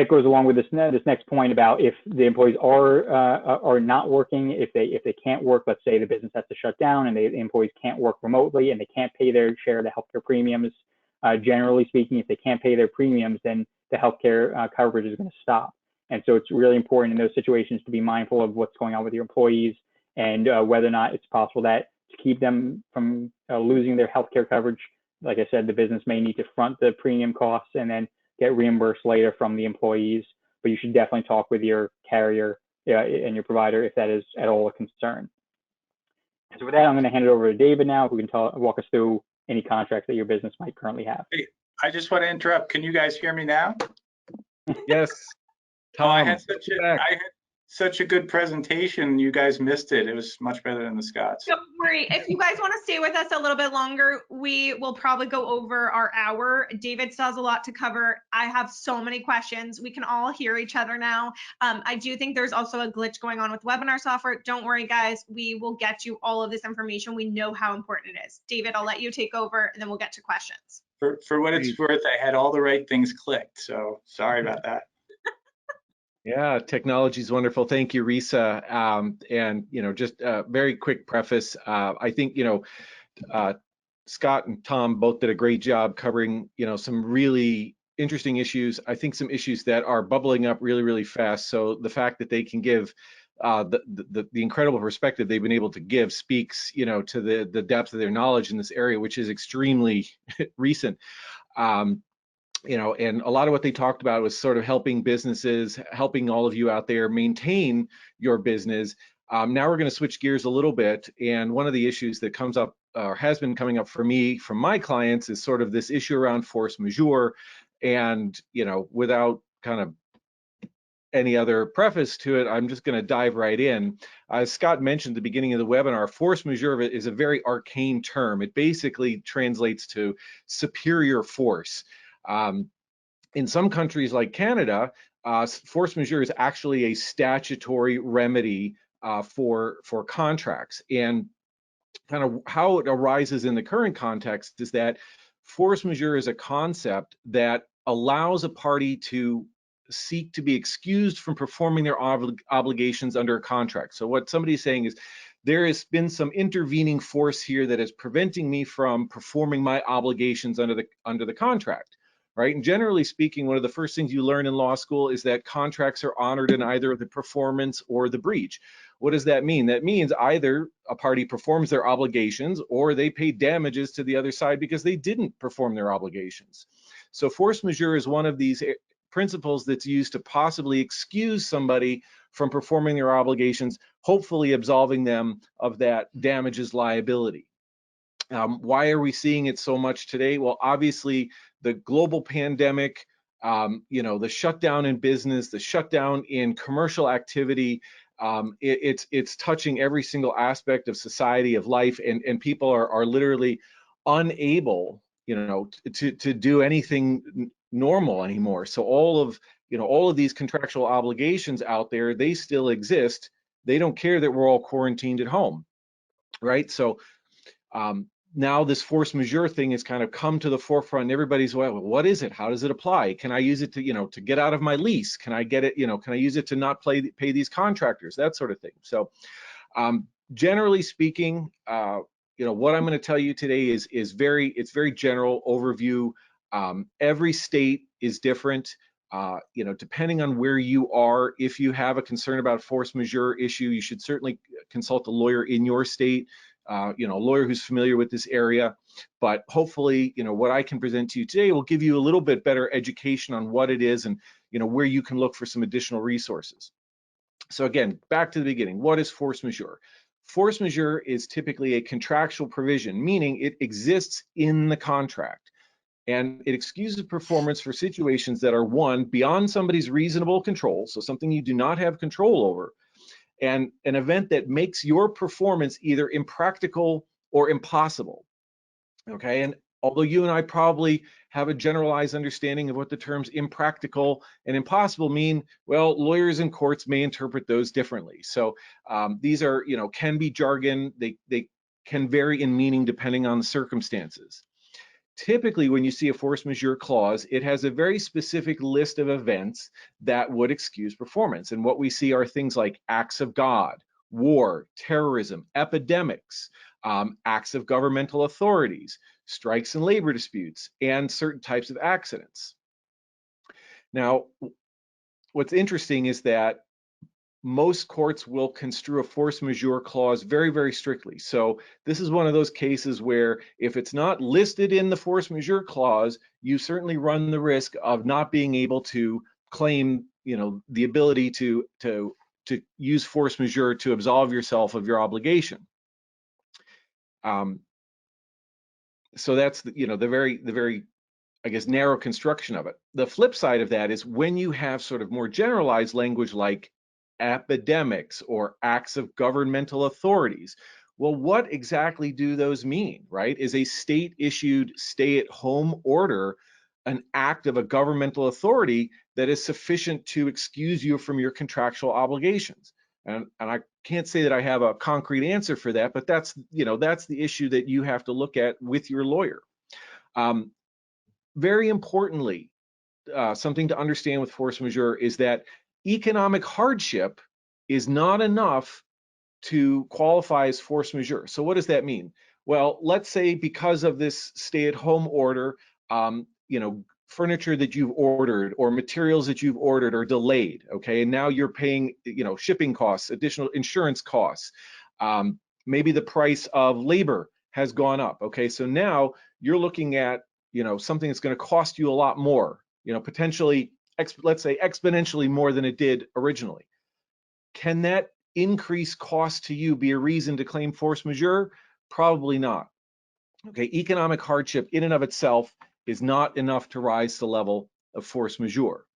goes along with this next point about if the employees are not working, if they can't work, let's say the business has to shut down and the employees can't work remotely and they can't pay their share of the healthcare premiums. Generally speaking, if they can't pay their premiums, then the healthcare coverage is going to stop. And so it's really important in those situations to be mindful of what's going on with your employees and whether or not it's possible that to keep them from losing their healthcare coverage. Like I said, the business may need to front the premium costs and then get reimbursed later from the employees, but you should definitely talk with your carrier and your provider if that is at all a concern. So with that, I'm going to hand it over to David now, who can walk us through any contracts that your business might currently have. Hey, I just want to interrupt. Can you guys hear me now? Yes. Tom, I had such a good presentation. You guys missed it. It was much better than the Scots. Don't worry. If you guys want to stay with us a little bit longer, we will probably go over our hour. David still has a lot to cover. I have so many questions. We can all hear each other now. I do think there's also a glitch going on with webinar software. Don't worry, guys. We will get you all of this information. We know how important it is. David, I'll let you take over, and then we'll get to questions. For what it's worth, I had all the right things clicked, so sorry about that. Yeah, technology is wonderful. Thank you, Risa. And just a very quick preface. I think Scott and Tom both did a great job covering some really interesting issues. I think some issues that are bubbling up really, really fast. So the fact that they can give the incredible perspective they've been able to give speaks to the depth of their knowledge in this area, which is extremely recent. And a lot of what they talked about was sort of helping businesses, helping all of you out there maintain your business. Now we're going to switch gears a little bit. And one of the issues that comes up or has been coming up for me from my clients is sort of this issue around force majeure. And, without kind of any other preface to it, I'm just going to dive right in. As Scott mentioned at the beginning of the webinar, force majeure is a very arcane term. It basically translates to superior force. In some countries like Canada, force majeure is actually a statutory remedy for contracts. And kind of how it arises in the current context is that force majeure is a concept that allows a party to seek to be excused from performing their obligations under a contract. So what somebody's saying is, there has been some intervening force here that is preventing me from performing my obligations under the contract, right? And generally speaking, one of the first things you learn in law school is that contracts are honored in either the performance or the breach. What does that mean? That means either a party performs their obligations or they pay damages to the other side because they didn't perform their obligations. So force majeure is one of these principles that's used to possibly excuse somebody from performing their obligations, hopefully absolving them of that damages liability. Why are we seeing it so much today? Well, obviously the global pandemic, the shutdown in business, the shutdown in commercial activity, it's touching every single aspect of society, of life, and people are literally unable, to do anything normal anymore. So all of these contractual obligations out there, they still exist. They don't care that we're all quarantined at home, right? So now this force majeure thing has kind of come to the forefront, and everybody's, well, what is it? How does it apply? Can I use it to, to get out of my lease? Can I get it, can I use it to not pay these contractors? That sort of thing. So generally speaking, what I'm going to tell you today is very general overview. Every state is different. Depending on where you are, if you have a concern about force majeure issue, you should certainly consult a lawyer in your state. A lawyer who's familiar with this area, but hopefully, what I can present to you today will give you a little bit better education on what it is and, where you can look for some additional resources. So again, back to the beginning, what is force majeure? Force majeure is typically a contractual provision, meaning it exists in the contract, and it excuses performance for situations that are, one, beyond somebody's reasonable control, so something you do not have control over, and an event that makes your performance either impractical or impossible, okay? And although you and I probably have a generalized understanding of what the terms impractical and impossible mean, well, lawyers in courts may interpret those differently. So these are, can be jargon. They can vary in meaning depending on the circumstances. Typically, when you see a force majeure clause, it has a very specific list of events that would excuse performance. And what we see are things like acts of God, war, terrorism, epidemics, acts of governmental authorities, strikes and labor disputes, and certain types of accidents. Now, what's interesting is that most courts will construe a force majeure clause very, very strictly. So this is one of those cases where if it's not listed in the force majeure clause, you certainly run the risk of not being able to claim, the ability to use force majeure to absolve yourself of your obligation. So that's the very I guess narrow construction of it. The flip side of that is when you have sort of more generalized language like epidemics or acts of governmental authorities. Well, what exactly do those mean, right? Is a state-issued stay-at-home order an act of a governmental authority that is sufficient to excuse you from your contractual obligations? And I can't say that I have a concrete answer for that, but that's the issue that you have to look at with your lawyer. Very importantly, something to understand with force majeure is that economic hardship is not enough to qualify as force majeure. So what does that mean? Well, let's say because of this stay-at-home order, furniture that you've ordered or materials that you've ordered are delayed, okay? And now you're paying, shipping costs, additional insurance costs. Maybe the price of labor has gone up, okay? So now you're looking at, something that's going to cost you a lot more, potentially, let's say exponentially more than it did originally. Can that increased cost to you be a reason to claim force majeure? Probably not. Okay, economic hardship in and of itself is not enough to rise to the level of force majeure.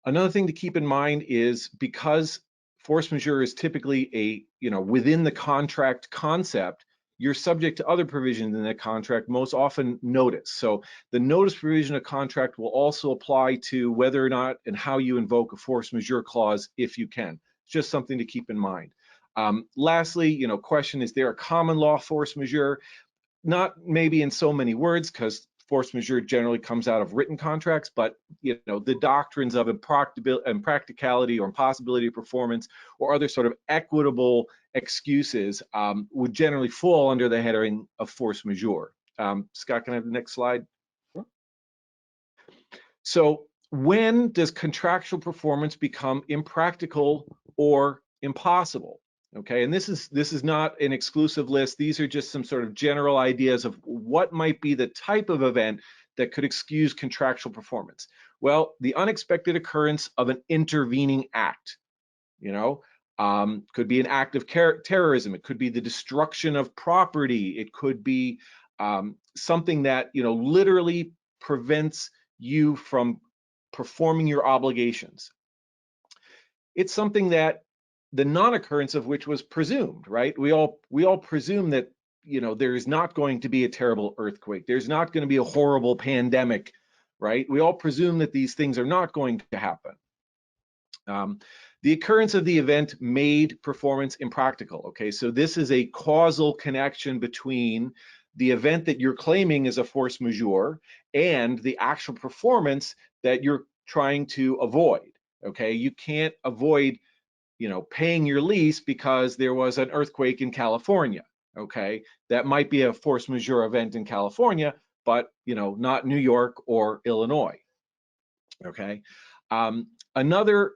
Another thing to keep in mind is because force majeure is typically within the contract concept, you're subject to other provisions in that contract, most often notice. So the notice provision of contract will also apply to whether or not and how you invoke a force majeure clause if you can. It's just something to keep in mind. Lastly, question, is there a common law force majeure? Not maybe in so many words, because force majeure generally comes out of written contracts, but you know, the doctrines of impracticality or impossibility of performance or other sort of equitable excuses would generally fall under the heading of force majeure. Scott, can I have the next slide? So when does contractual performance become impractical or impossible? Okay, and this is not an exclusive list. These are just some sort of general ideas of what might be the type of event that could excuse contractual performance. Well, the unexpected occurrence of an intervening act, you know, could be an act of terrorism. It could be the destruction of property. It could be something that, you know, literally prevents you from performing your obligations. It's something that the non-occurrence of which was presumed, right? We all presume that, you know, there is not going to be a terrible earthquake. There's not going to be a horrible pandemic, right? We all presume that these things are not going to happen. The occurrence of the event made performance impractical. Okay, so this is a causal connection between the event that you're claiming is a force majeure and the actual performance that you're trying to avoid. Okay, you can't avoid, you know, paying your lease because there was an earthquake in California. Okay, that might be a force majeure event in California, but, you know, not New York or Illinois. Okay, another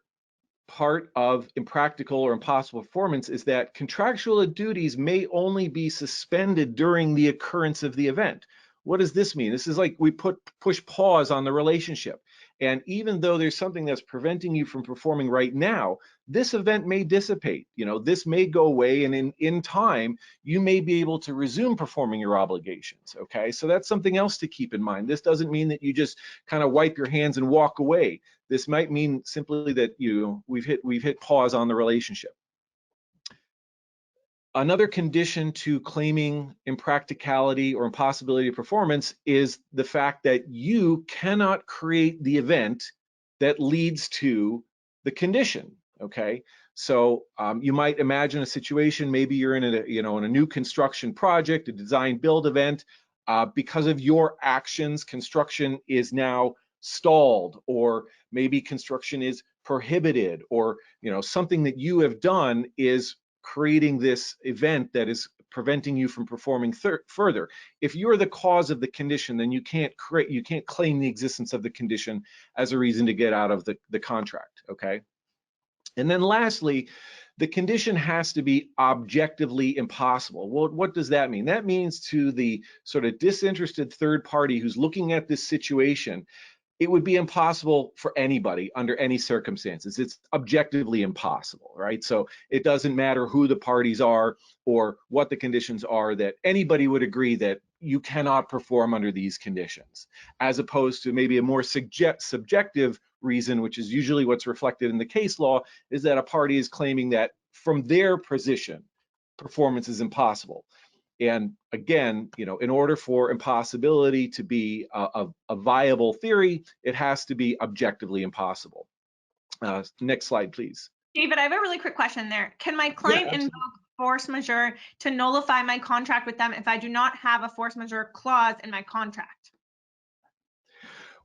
part of impractical or impossible performance is that contractual duties may only be suspended during the occurrence of the event. What does this mean? This is like we push pause on the relationship. And even though there's something that's preventing you from performing right now, this event may dissipate. You know, this may go away, and in time, you may be able to resume performing your obligations. Okay, so that's something else to keep in mind. This doesn't mean that you just kind of wipe your hands and walk away. This might mean simply that we've hit pause on the relationship. Another condition to claiming impracticality or impossibility of performance is the fact that you cannot create the event that leads to the condition. Okay, so you might imagine a situation. Maybe you're in a new construction project, a design build event. Because of your actions, construction is now stalled, or maybe construction is prohibited, or something that you have done is creating this event that is preventing you from performing further. If you're the cause of the condition, then you can't claim the existence of the condition as a reason to get out of the contract. Okay, and then lastly, the condition has to be objectively impossible. Well, what does that mean? That means to the sort of disinterested third party who's looking at this situation, it would be impossible for anybody under any circumstances. It's objectively impossible, right? So it doesn't matter who the parties are or what the conditions are, that anybody would agree that you cannot perform under these conditions, as opposed to maybe a more subjective reason, which is usually what's reflected in the case law, is that a party is claiming that from their position, performance is impossible. And again, in order for impossibility to be a viable theory, it has to be objectively impossible. Next slide, please. David, I have a really quick question there. Can my client invoke force majeure to nullify my contract with them if I do not have a force majeure clause in my contract?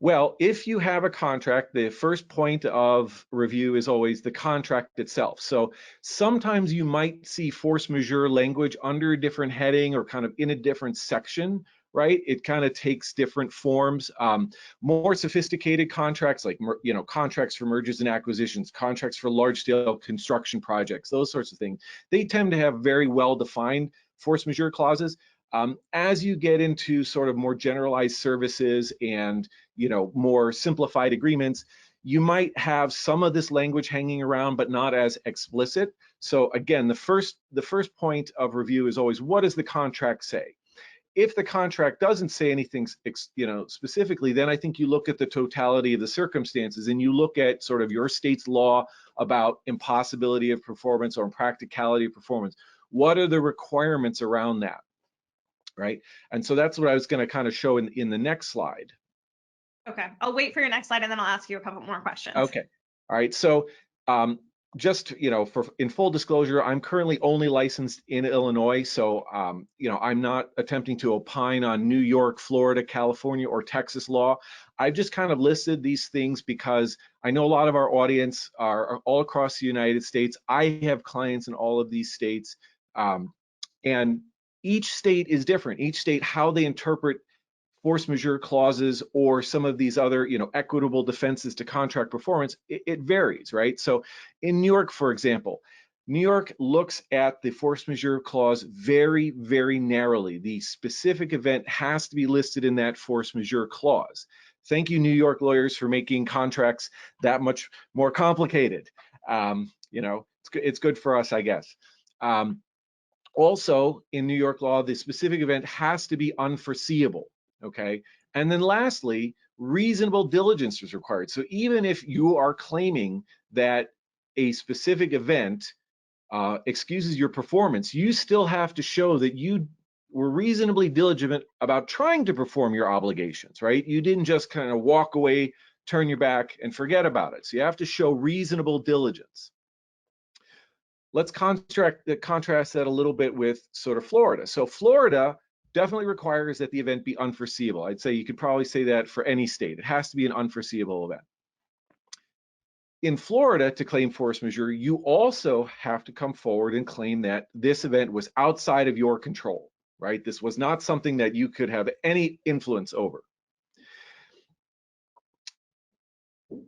Well, if you have a contract, the first point of review is always the contract itself. So sometimes you might see force majeure language under a different heading or kind of in a different section, right? It kind of takes different forms. More sophisticated contracts, like contracts for mergers and acquisitions, contracts for large-scale construction projects, those sorts of things, they tend to have very well-defined force majeure clauses. As you get into sort of more generalized services and more simplified agreements, you might have some of this language hanging around, but not as explicit. So again, the first point of review is always, what does the contract say? If the contract doesn't say anything specifically, then I think you look at the totality of the circumstances and you look at sort of your state's law about impossibility of performance or impracticality of performance. What are the requirements around that? Right, and so that's what I was going to kind of show in the next slide. Okay, I'll wait for your next slide and then I'll ask you a couple more questions. Okay, all right. So just, in full disclosure, I'm currently only licensed in Illinois, so I'm not attempting to opine on New York, Florida, California, or Texas law. I've just kind of listed these things because I know a lot of our audience are all across the United States. I have clients in all of these states, and each state is different. Each state, how they interpret force majeure clauses or some of these other, equitable defenses to contract performance, it varies, right? So in New York, for example, New York looks at the force majeure clause very, very narrowly. The specific event has to be listed in that force majeure clause. Thank you, New York lawyers, for making contracts that much more complicated. It's good for us, I guess. Also, in New York law, the specific event has to be unforeseeable. Okay, and then lastly, reasonable diligence is required. So even if you are claiming that a specific event excuses your performance, you still have to show that you were reasonably diligent about trying to perform your obligations, right? You didn't just kind of walk away, turn your back, and forget about it. So you have to show reasonable diligence. Let's contrast that a little bit with sort of Florida. So Florida definitely requires that the event be unforeseeable. I'd say you could probably say that for any state. It has to be an unforeseeable event. In Florida, to claim force majeure, you also have to come forward and claim that this event was outside of your control, right? This was not something that you could have any influence over.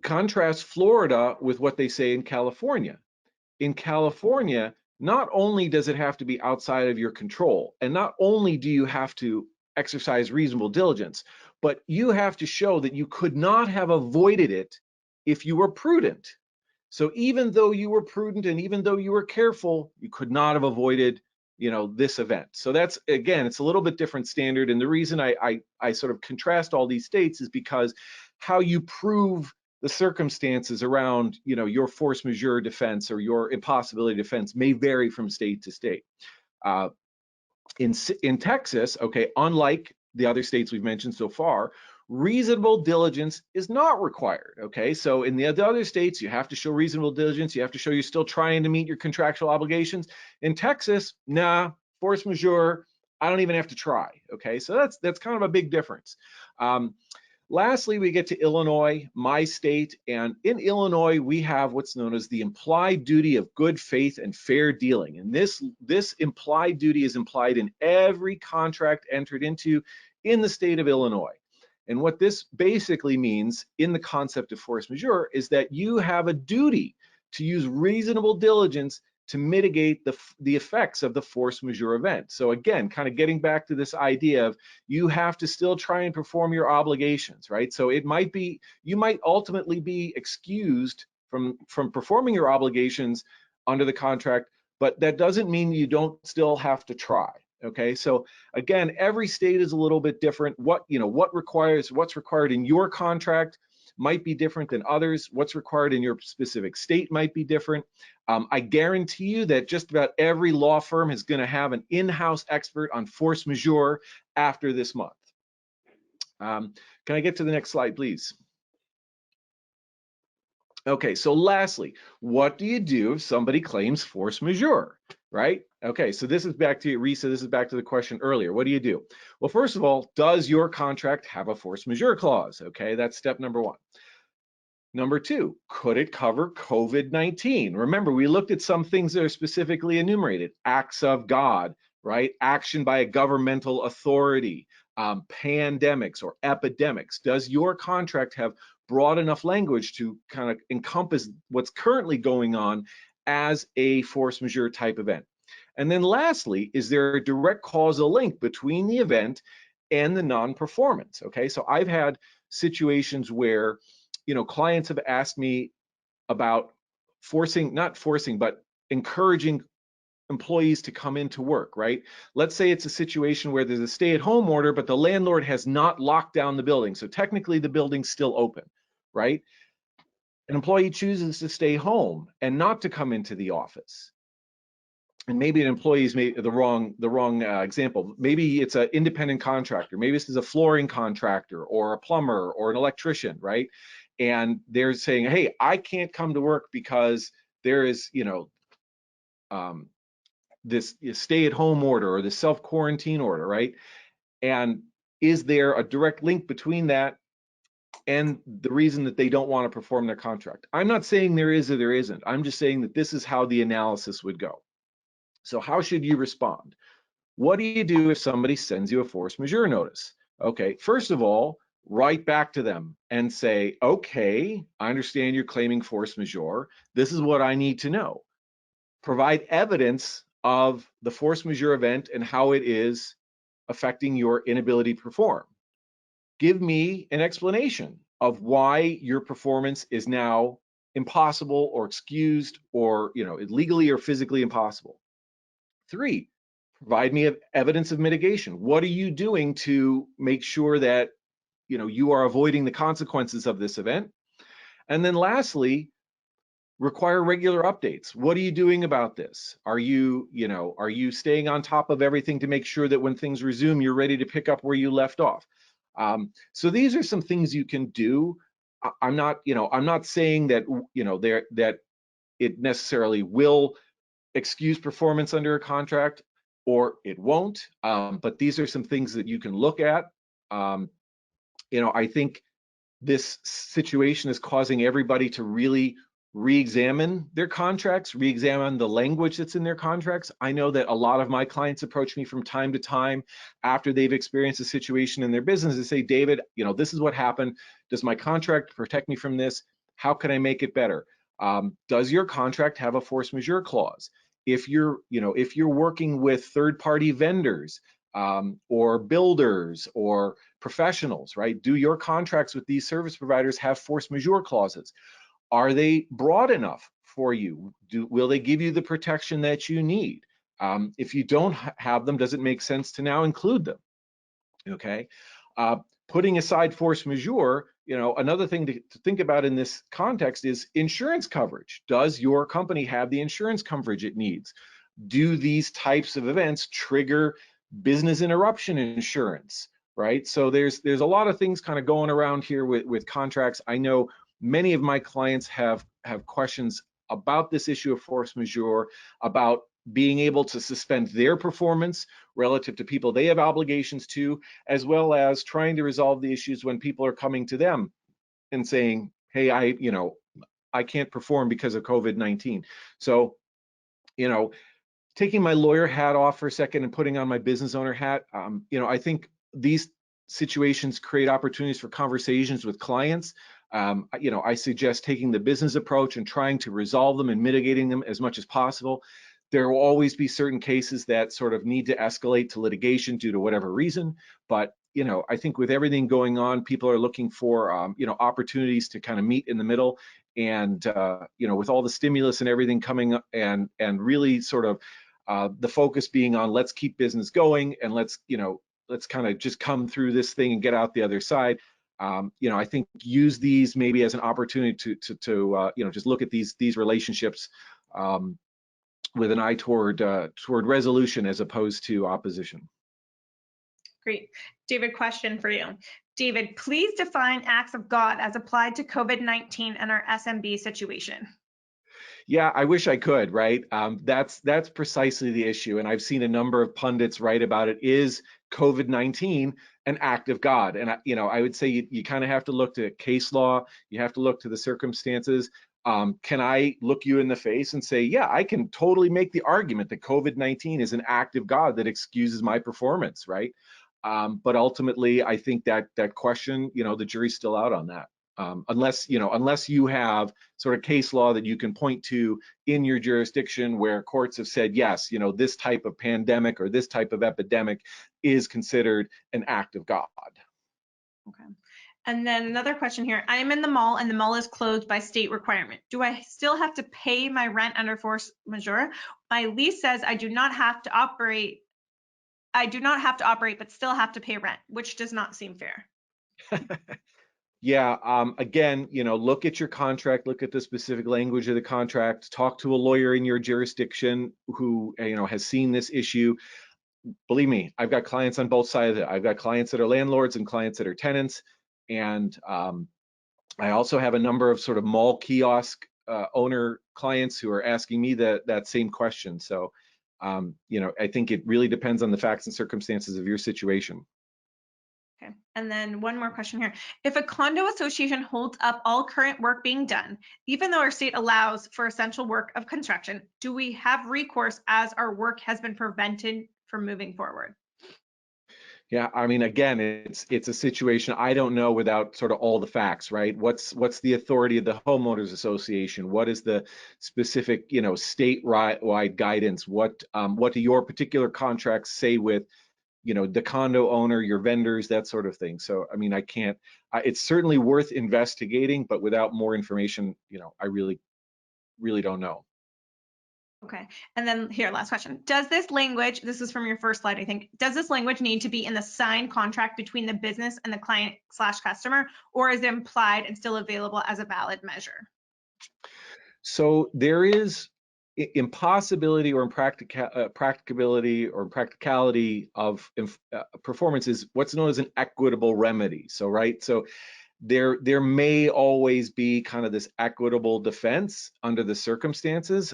Contrast Florida with what they say in California. In California, not only does it have to be outside of your control, and not only do you have to exercise reasonable diligence, but you have to show that you could not have avoided it if you were prudent. So even though you were prudent and even though you were careful, you could not have avoided, this event. So that's, again, it's a little bit different standard. And the reason I sort of contrast all these states is because how you prove the circumstances around, your force majeure defense or your impossibility defense may vary from state to state. In Texas, okay, unlike the other states we've mentioned so far, reasonable diligence is not required, okay? So in the other states, you have to show reasonable diligence. You have to show you're still trying to meet your contractual obligations. In Texas, nah, force majeure, I don't even have to try, okay? So that's kind of a big difference. Lastly, we get to Illinois, my state, and in Illinois, we have what's known as the implied duty of good faith and fair dealing. And this implied duty is implied in every contract entered into in the state of Illinois. And what this basically means in the concept of force majeure is that you have a duty to use reasonable diligence to mitigate the effects of the force majeure event. So again, kind of getting back to this idea of you have to still try and perform your obligations, right? So it might be, you might ultimately be excused from performing your obligations under the contract, but that doesn't mean you don't still have to try. Okay, so again, every state is a little bit different. What's required in your contract might be different than others. What's required in your specific state might be different. I guarantee you that just about every law firm is going to have an in-house expert on force majeure after this month. Can I get to the next slide, please? Okay, so lastly, what do you do if somebody claims force majeure, right? Okay, so this is back to Risa, this is back to the question earlier. What do you do? Well, first of all, does your contract have a force majeure clause? Okay, that's step number one. Number two, could it cover COVID-19? Remember, we looked at some things that are specifically enumerated. Acts of God, right? Action by a governmental authority, pandemics or epidemics. Does your contract have broad enough language to kind of encompass what's currently going on as a force majeure type event? And then lastly, is there a direct causal link between the event and the non-performance? Okay, so I've had situations where, clients have asked me about but encouraging employees to come into work, right? Let's say it's a situation where there's a stay-at-home order, but the landlord has not locked down the building. So technically the building's still open, right? An employee chooses to stay home and not to come into the office. And maybe an employee is the wrong example. Maybe it's an independent contractor. Maybe this is a flooring contractor or a plumber or an electrician, right? And they're saying, hey, I can't come to work because there is, this stay-at-home order or the self-quarantine order, right? And is there a direct link between that and the reason that they don't want to perform their contract? I'm not saying there is or there isn't. I'm just saying that this is how the analysis would go. So how should you respond? What do you do if somebody sends you a force majeure notice? Okay, first of all, write back to them and say, okay, I understand you're claiming force majeure. This is what I need to know. Provide evidence of the force majeure event and how it is affecting your inability to perform. Give me an explanation of why your performance is now impossible or excused or legally or physically impossible. 3, provide me evidence of mitigation. What are you doing to make sure that you are avoiding the consequences of this event? And then lastly, require regular updates. What are you doing about this? Are you staying on top of everything to make sure that when things resume, you're ready to pick up where you left off? So these are some things you can do. I'm not saying that that it necessarily will excuse performance under a contract, or it won't. But these are some things that you can look at. I think this situation is causing everybody to really re-examine their contracts, re-examine the language that's in their contracts. I know that a lot of my clients approach me from time to time after they've experienced a situation in their business and say, David, this is what happened. Does my contract protect me from this? How can I make it better? Does your contract have a force majeure clause? If you're working with third-party vendors, or builders or professionals, right? Do your contracts with these service providers have force majeure clauses? Are they broad enough for you? Will they give you the protection that you need? If you don't have them, does it make sense to now include them? Okay. Putting aside force majeure, another thing to think about in this context is insurance coverage. Does your company have the insurance coverage it needs? Do these types of events trigger business interruption insurance, right? So there's a lot of things kind of going around here with contracts. I know many of my clients have questions about this issue of force majeure, about being able to suspend their performance relative to people they have obligations to, as well as trying to resolve the issues when people are coming to them and saying, hey, I can't perform because of COVID-19. So, taking my lawyer hat off for a second and putting on my business owner hat, I think these situations create opportunities for conversations with clients. I suggest taking the business approach and trying to resolve them and mitigating them as much as possible. There will always be certain cases that sort of need to escalate to litigation due to whatever reason. But, I think with everything going on, people are looking for, opportunities to kind of meet in the middle. And, with all the stimulus and everything coming up and really sort of the focus being on let's keep business going and let's kind of just come through this thing and get out the other side. I think use these maybe as an opportunity to just look at these relationships with an eye toward resolution as opposed to opposition. Great. David, question for you. David, please define acts of God as applied to COVID-19 and our SMB situation. Yeah, I wish I could, right? That's precisely the issue. And I've seen a number of pundits write about it. Is COVID-19 an act of God? And I would say you kind of have to look to case law. You have to look to the circumstances. Can I look you in the face and say, yeah, I can totally make the argument that COVID-19 is an act of God that excuses my performance, right? But ultimately, I think that question, the jury's still out on that. Unless you have sort of case law that you can point to in your jurisdiction where courts have said, yes, this type of pandemic or this type of epidemic is considered an act of God. Okay. And then another question here. I am in the mall and the mall is closed by state requirement. Do I still have to pay my rent under force majeure? My lease says I do not have to operate, but still have to pay rent, which does not seem fair. Yeah, again, look at your contract, look at the specific language of the contract, talk to a lawyer in your jurisdiction who, has seen this issue. Believe me, I've got clients on both sides of it. I've got clients that are landlords and clients that are tenants. And I also have a number of sort of mall kiosk owner clients who are asking me that same question. So, you know, I think it really depends on the facts and circumstances of your situation. Okay, and then one more question here. If a condo association holds up all current work being done, even though our state allows for essential work of construction, do we have recourse as our work has been prevented from moving forward? Yeah, I mean, again, it's a situation I don't know without sort of all the facts, right? What's the authority of the homeowners association? What is the specific, you know, state-wide guidance? What do your particular contracts say with, you know, the condo owner, your vendors, that sort of thing? So, I mean, I can't. It's certainly worth investigating, but without more information, you know, I really don't know. Okay, and then here, last question. Does this language, this is from your first slide, I think, does this language need to be in the signed contract between the business and the client/customer, or is it implied and still available as a valid measure? So there is impossibility or practicability or practicality of performance is what's known as an equitable remedy. So, right, so there may always be kind of this equitable defense under the circumstances.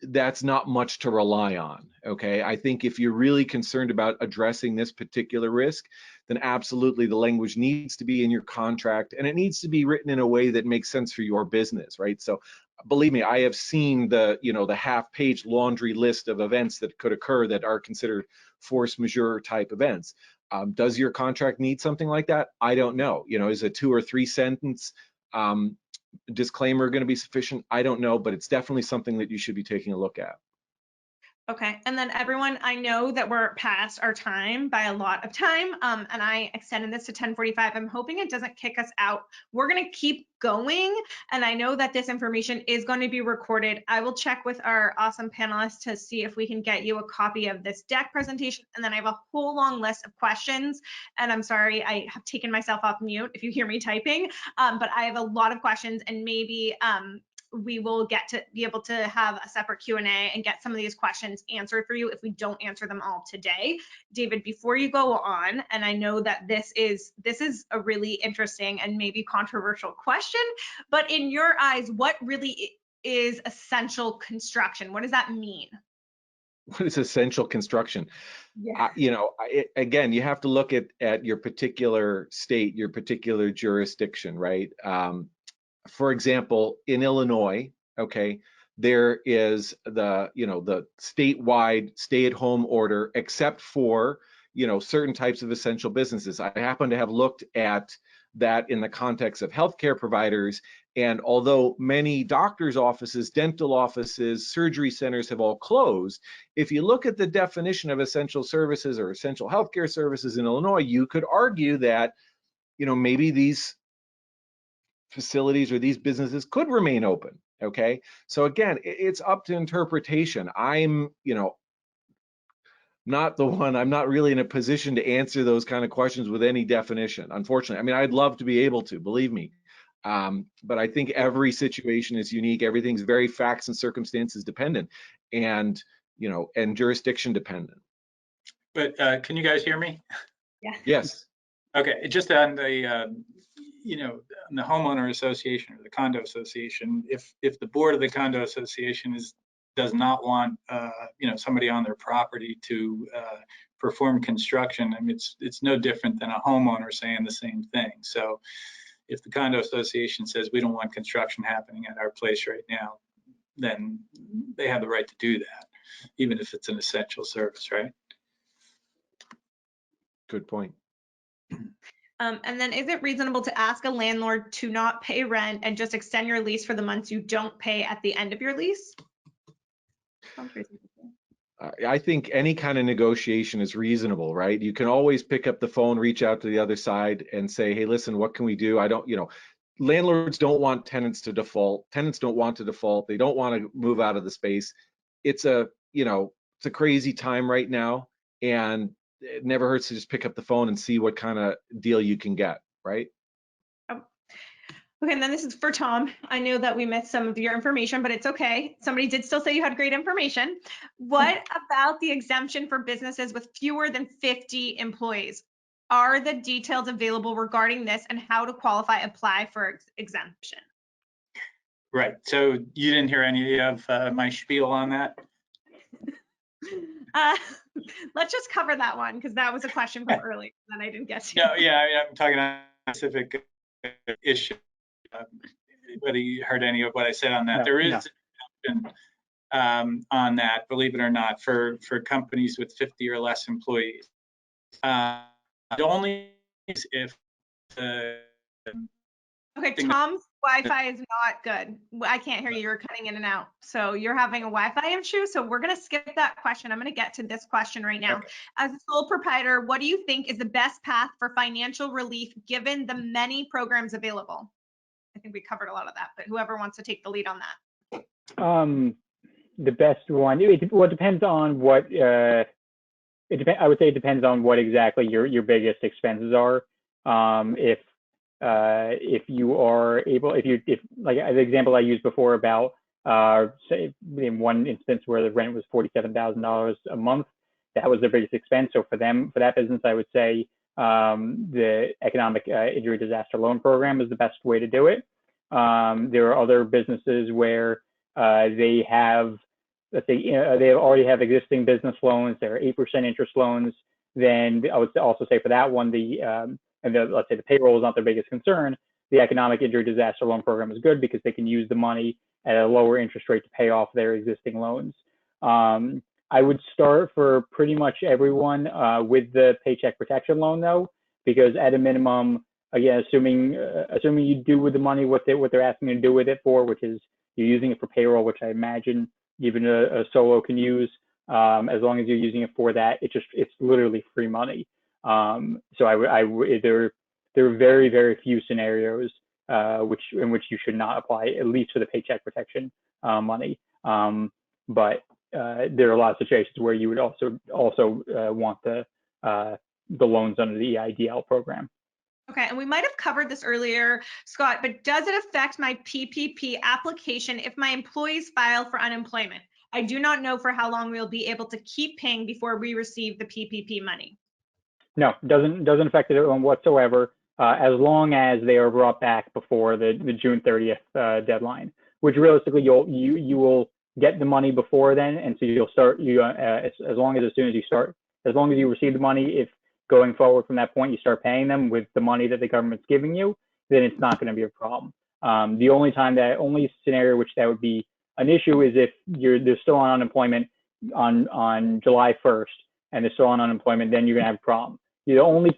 That's not much to rely on, okay? I think if you're really concerned about addressing this particular risk, then absolutely the language needs to be in your contract, and it needs to be written in a way that makes sense for your business, right? So believe me, I have seen the, you know, the half-page laundry list of events that could occur that are considered force majeure type events. Does your contract need something like that? I don't know. You know, is a 2 or 3 sentence disclaimer going to be sufficient? I don't know, but it's definitely something that you should be taking a look at. Okay, and then everyone, I know that we're past our time by a lot of time, and I extended this to 10:45. I'm hoping it doesn't kick us out. We're gonna keep going, and I know that this information is going to be recorded. I will check with our awesome panelists to see if we can get you a copy of this deck presentation, and then I have a whole long list of questions, and I'm sorry, I have taken myself off mute if you hear me typing, but I have a lot of questions, and maybe we will get to be able to have a separate Q&A and get some of these questions answered for you if we don't answer them all today. David, before you go on, and I know that this is a really interesting and maybe controversial question, but in your eyes, what really is essential construction? What does that mean? What is essential construction? Yeah. You know, again, you have to look at your particular state, your particular jurisdiction, right? For example, in Illinois, okay, there is the, you know, the statewide stay-at-home order, except for, you know, certain types of essential businesses. I happen to have looked at that in the context of healthcare providers, and although many doctors' offices, dental offices, surgery centers have all closed, if you look at the definition of essential services or essential healthcare services in Illinois, you could argue that, you know, maybe these facilities or these businesses could remain open, okay? So again, it's up to interpretation. I'm, you know, I'm not really in a position to answer those kind of questions with any definition, unfortunately. I mean, I'd love to be able to, believe me. But I think every situation is unique. Everything's very facts and circumstances dependent, and, you know, and jurisdiction dependent. But can you guys hear me? Yeah. Yes. Okay, just on the, you know, on the homeowner association or the condo association, if the board of the condo association does not want, you know, somebody on their property to perform construction, I mean, it's no different than a homeowner saying the same thing. So if the condo association says we don't want construction happening at our place right now, then they have the right to do that, even if it's an essential service, right? Good point. And then is it reasonable to ask a landlord to not pay rent and just extend your lease for the months you don't pay at the end of your lease? Sounds reasonable. I think any kind of negotiation is reasonable, right? You can always pick up the phone, reach out to the other side and say, hey, listen, what can we do? I don't, you know, landlords don't want tenants to default. Tenants don't want to default. They don't want to move out of the space. It's a, you know, it's a crazy time right now, and it never hurts to just pick up the phone and see what kind of deal you can get, right? Okay, and then this is for Tom. I know that we missed some of your information, but it's okay. Somebody did still say you had great information. What about the exemption for businesses with fewer than 50 employees? Are the details available regarding this and how to apply for exemption? Right. So you didn't hear any of my spiel on that? Let's just cover that one because that was a question from earlier that I didn't get to. No, yeah, I mean, I'm talking on a specific issue. Whether you heard any of what I said on that. No, There is an option on that, believe it or not, for companies with 50 or less employees. The only is if Okay, Tom's Wi-Fi is not good. I can't hear you. You're cutting in and out. So you're having a Wi-Fi issue. So we're going to skip that question. I'm going to get to this question right now. Okay. As a sole proprietor, what do you think is the best path for financial relief given the many programs available? I think we covered a lot of that, but whoever wants to take the lead on that. The best one, well, it depends on what, I would say it depends on what exactly your biggest expenses are. If you are able, if like the example I used before about, say in one instance where the rent was $47,000 a month, that was their biggest expense. So for that business, I would say the economic injury disaster loan program is the best way to do it. There are other businesses where they have, let's say, they already have existing business loans. There are 8% interest loans. Then I would also say for that one, let's say the payroll is not their biggest concern. The economic injury disaster loan program is good because they can use the money at a lower interest rate to pay off their existing loans. I would start for pretty much everyone with the Paycheck protection loan though, because at a minimum, again, assuming you do with the money what they're asking you to do with it for, which is you're using it for payroll, which I imagine even a solo can use. As long as you're using it for that, it's literally free money. So there are very, very few scenarios in which you should not apply, at least for the Paycheck protection money. But there are a lot of situations where you would also want the loans under the EIDL program. Okay, and we might have covered this earlier, Scott, but does it affect my PPP application if my employees file for unemployment? I do not know for how long we'll be able to keep paying before we receive the PPP money. No, doesn't affect it whatsoever, as long as they are brought back before the June 30th deadline, which realistically you will get the money before then, and so you'll start as long as you receive the money, if going forward from that point you start paying them with the money that the government's giving you, then it's not going to be a problem. The only scenario which that would be an issue is if they're still on unemployment on July 1st and they're still on unemployment, then you're going to have a problem. The only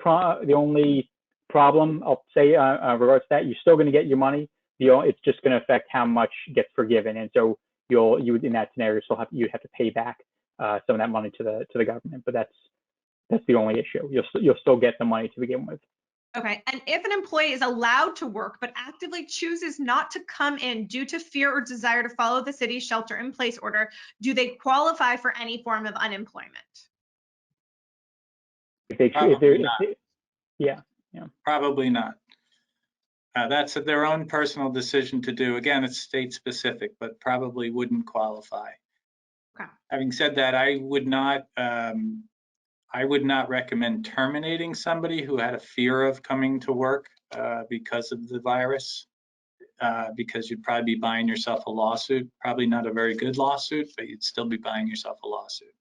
problem I'll say regards to that, you're still going to get your money. It's just going to affect how much gets forgiven, and so you would in that scenario you'd have to pay back some of that money to the government. But that's the only issue. You'll still get the money to begin with. Okay, and if an employee is allowed to work but actively chooses not to come in due to fear or desire to follow the city's shelter-in-place order, do they qualify for any form of unemployment? Yeah. Probably not. That's their own personal decision to do. Again, it's state specific, but probably wouldn't qualify. Okay. Having said that, I would not recommend terminating somebody who had a fear of coming to work because of the virus, because you'd probably be buying yourself a lawsuit. Probably not a very good lawsuit, but you'd still be buying yourself a lawsuit.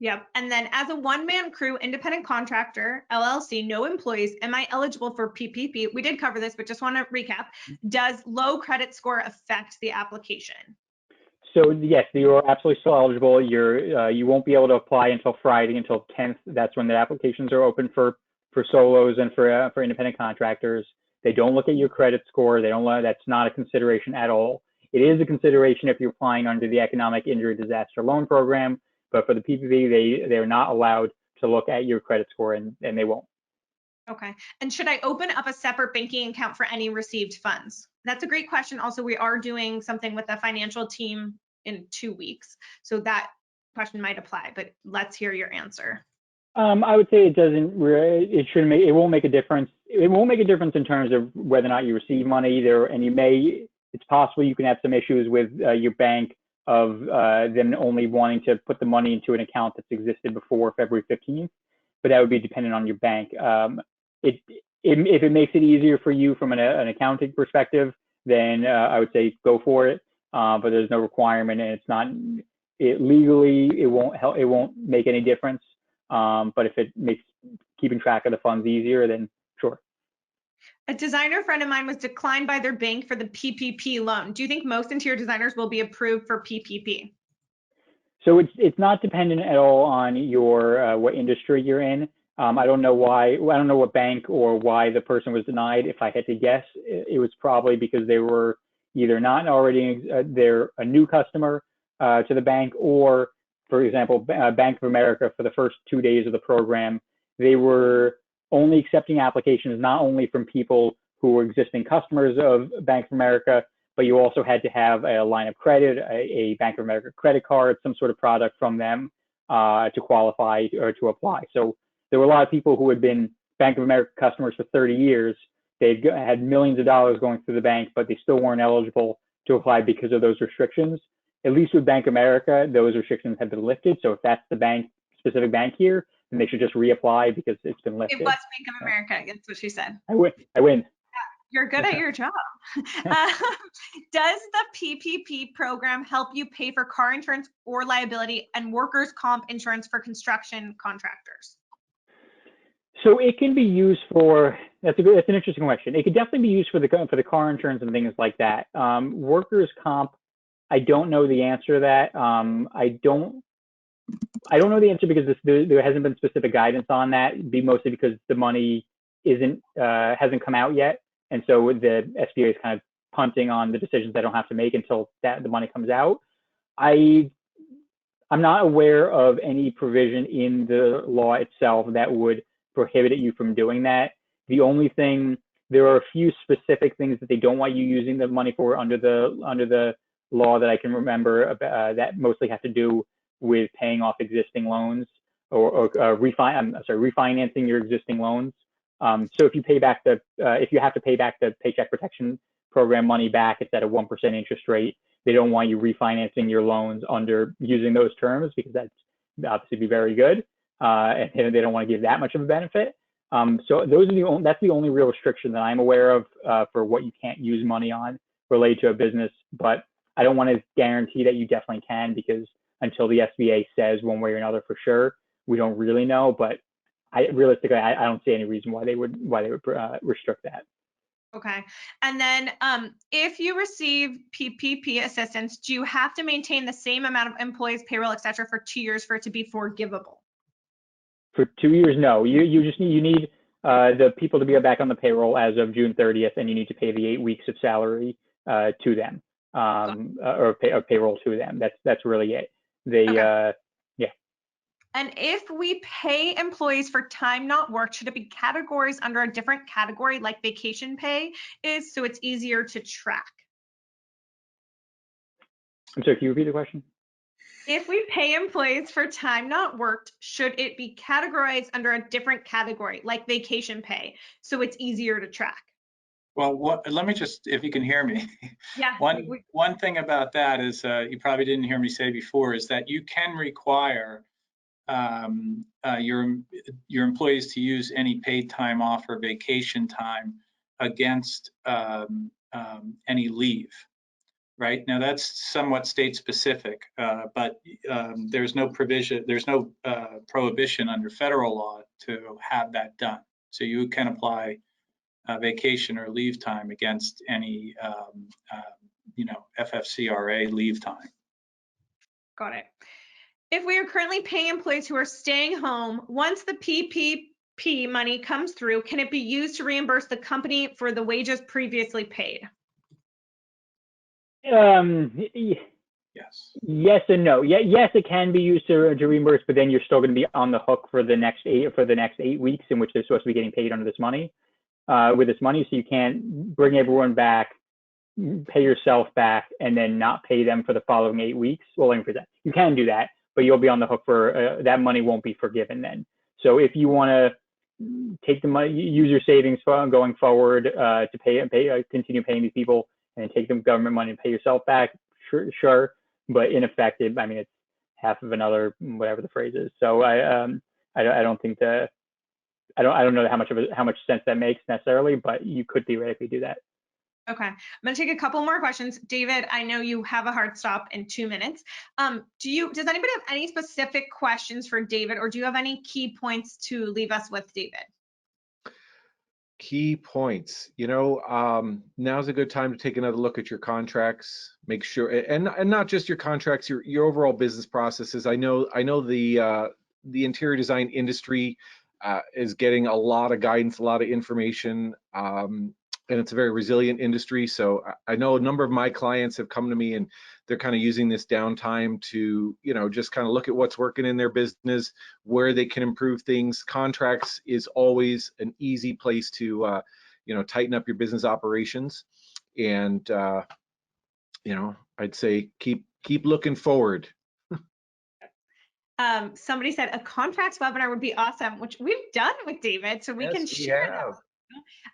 Yep. And then as a one-man crew, independent contractor, LLC, no employees, am I eligible for PPP? We did cover this, but just want to recap. Does low credit score affect the application? So yes, you are absolutely still eligible. You won't be able to apply until Friday, until 10th. That's when the applications are open for solos and for independent contractors. They don't look at your credit score. That's not a consideration at all. It is a consideration if you're applying under the economic injury disaster loan program. But for the PPP, they're not allowed to look at your credit score, and they won't. Okay. And should I open up a separate banking account for any received funds? That's a great question. Also, we are doing something with the financial team in 2 weeks, so that question might apply. But let's hear your answer. I would say it doesn't. It won't make a difference. It won't make a difference in terms of whether or not you receive money there, and it's possible you can have some issues with your bank of them only wanting to put the money into an account that's existed before February 15th, but that would be dependent on your bank. If it makes it easier for you from an accounting perspective, then I would say go for it. But there's no requirement, and it's not legally it won't make any difference. But if it makes keeping track of the funds easier, then sure. A designer friend of mine was declined by their bank for the PPP loan. Do you think most interior designers will be approved for PPP? So it's not dependent at all on your what industry you're in. I don't know why. I don't know what bank or why the person was denied. If I had to guess, it was probably because they were either not already they're a new customer to the bank, or, for example, Bank of America, for the first 2 days of the program, they were only accepting applications not only from people who were existing customers of Bank of America, but you also had to have a line of credit, a Bank of America credit card, some sort of product from them to qualify or to apply. So there were a lot of people who had been Bank of America customers for 30 years. They had millions of dollars going through the bank, but they still weren't eligible to apply because of those restrictions. At least with Bank of America, those restrictions have been lifted. So if that's the specific bank here, then they should just reapply because it's been lifted. It was Bank of America. That's what she said. I win. You're good at your job. Does the PPP program help you pay for car insurance or liability and workers' comp insurance for construction contractors? So it can be used for, that's an interesting question. It could definitely be used for the car insurance and things like that. Workers' comp, I don't know the answer to that. I don't know the answer because there hasn't been specific guidance on that. It'd be mostly because the money hasn't come out yet, and so the SBA is kind of punting on the decisions they don't have to make until the money comes out. I'm not aware of any provision in the law itself that would prohibit you from doing that. The only thing, there are a few specific things that they don't want you using the money for under the law that I can remember that mostly have to do with paying off existing loans or refinancing your existing loans. So if you have to pay back the Paycheck Protection Program money back, it's at a 1% interest rate. They don't want you refinancing your loans under using those terms because that's obviously be very good, and they don't want to give that much of a benefit. So that's the only real restriction that I'm aware of for what you can't use money on related to a business. But I don't want to guarantee that you definitely can, because until the SBA says one way or another for sure, we don't really know. But realistically, I don't see any reason why they would restrict that. Okay. And then if you receive PPP assistance, do you have to maintain the same amount of employees, payroll, et cetera, for 2 years for it to be forgivable? For 2 years, no. You just need the people to be back on the payroll as of June 30th, and you need to pay the 8 weeks of salary to them, or payroll to them. That's really it. Yeah. And if we pay employees for time not worked, should it be categories under a different category like vacation pay is, so it's easier to track? I'm sorry, can you repeat the question? If we pay employees for time not worked, should it be categorized under a different category like vacation pay, so it's easier to track? Well, let me just, if you can hear me. Yeah. One thing about that is, you probably didn't hear me say before, is that you can require your employees to use any paid time off or vacation time against any leave. Right now, that's somewhat state specific, but there's no provision, there's no prohibition under federal law to have that done. So you can apply vacation or leave time against any, FFCRA leave time. Got it. If we are currently paying employees who are staying home, once the PPP money comes through, can it be used to reimburse the company for the wages previously paid? Yes. Yes and no. Yes, it can be used to reimburse, but then you're still going to be on the hook for the next 8 weeks in which they're supposed to be getting paid under this money, with this money. So you can't bring everyone back, pay yourself back, and then not pay them for the following 8 weeks. Well, you can do that, but you'll be on the hook for that money won't be forgiven then. So if you want to take the money, use your savings going forward to continue paying these people, and take the government money and pay yourself back, sure. But in effect, it's half of another, whatever the phrase is. So I don't think I don't know how much sense that makes necessarily, but you could theoretically do that. Okay, I'm gonna take a couple more questions. David, I know you have a hard stop in 2 minutes. Does anybody have any specific questions for David, or do you have any key points to leave us with, David? Key points. Now's a good time to take another look at your contracts. Make sure, and not just your contracts, your overall business processes. I know the interior design industry is getting a lot of guidance, a lot of information, and it's a very resilient industry. So I know a number of my clients have come to me and they're kind of using this downtime to, just kind of look at what's working in their business, where they can improve things. Contracts is always an easy place to, tighten up your business operations. And, I'd say keep looking forward. Somebody said a contracts webinar would be awesome, which we've done with David, so we can share that.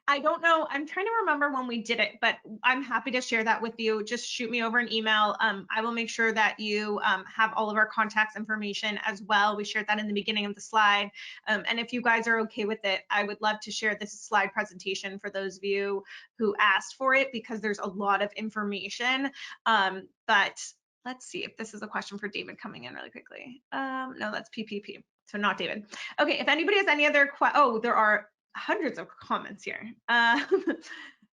I don't know, I'm trying to remember when we did it, but I'm happy to share that with you. Just shoot me over an email. I will make sure that you have all of our contacts information as well. We shared that in the beginning of the slide. And if you guys are okay with it, I would love to share this slide presentation for those of you who asked for it, because there's a lot of information. But let's see if this is a question for David coming in really quickly. No, that's PPP, so not David. Okay, if anybody has any other there are hundreds of comments here. No,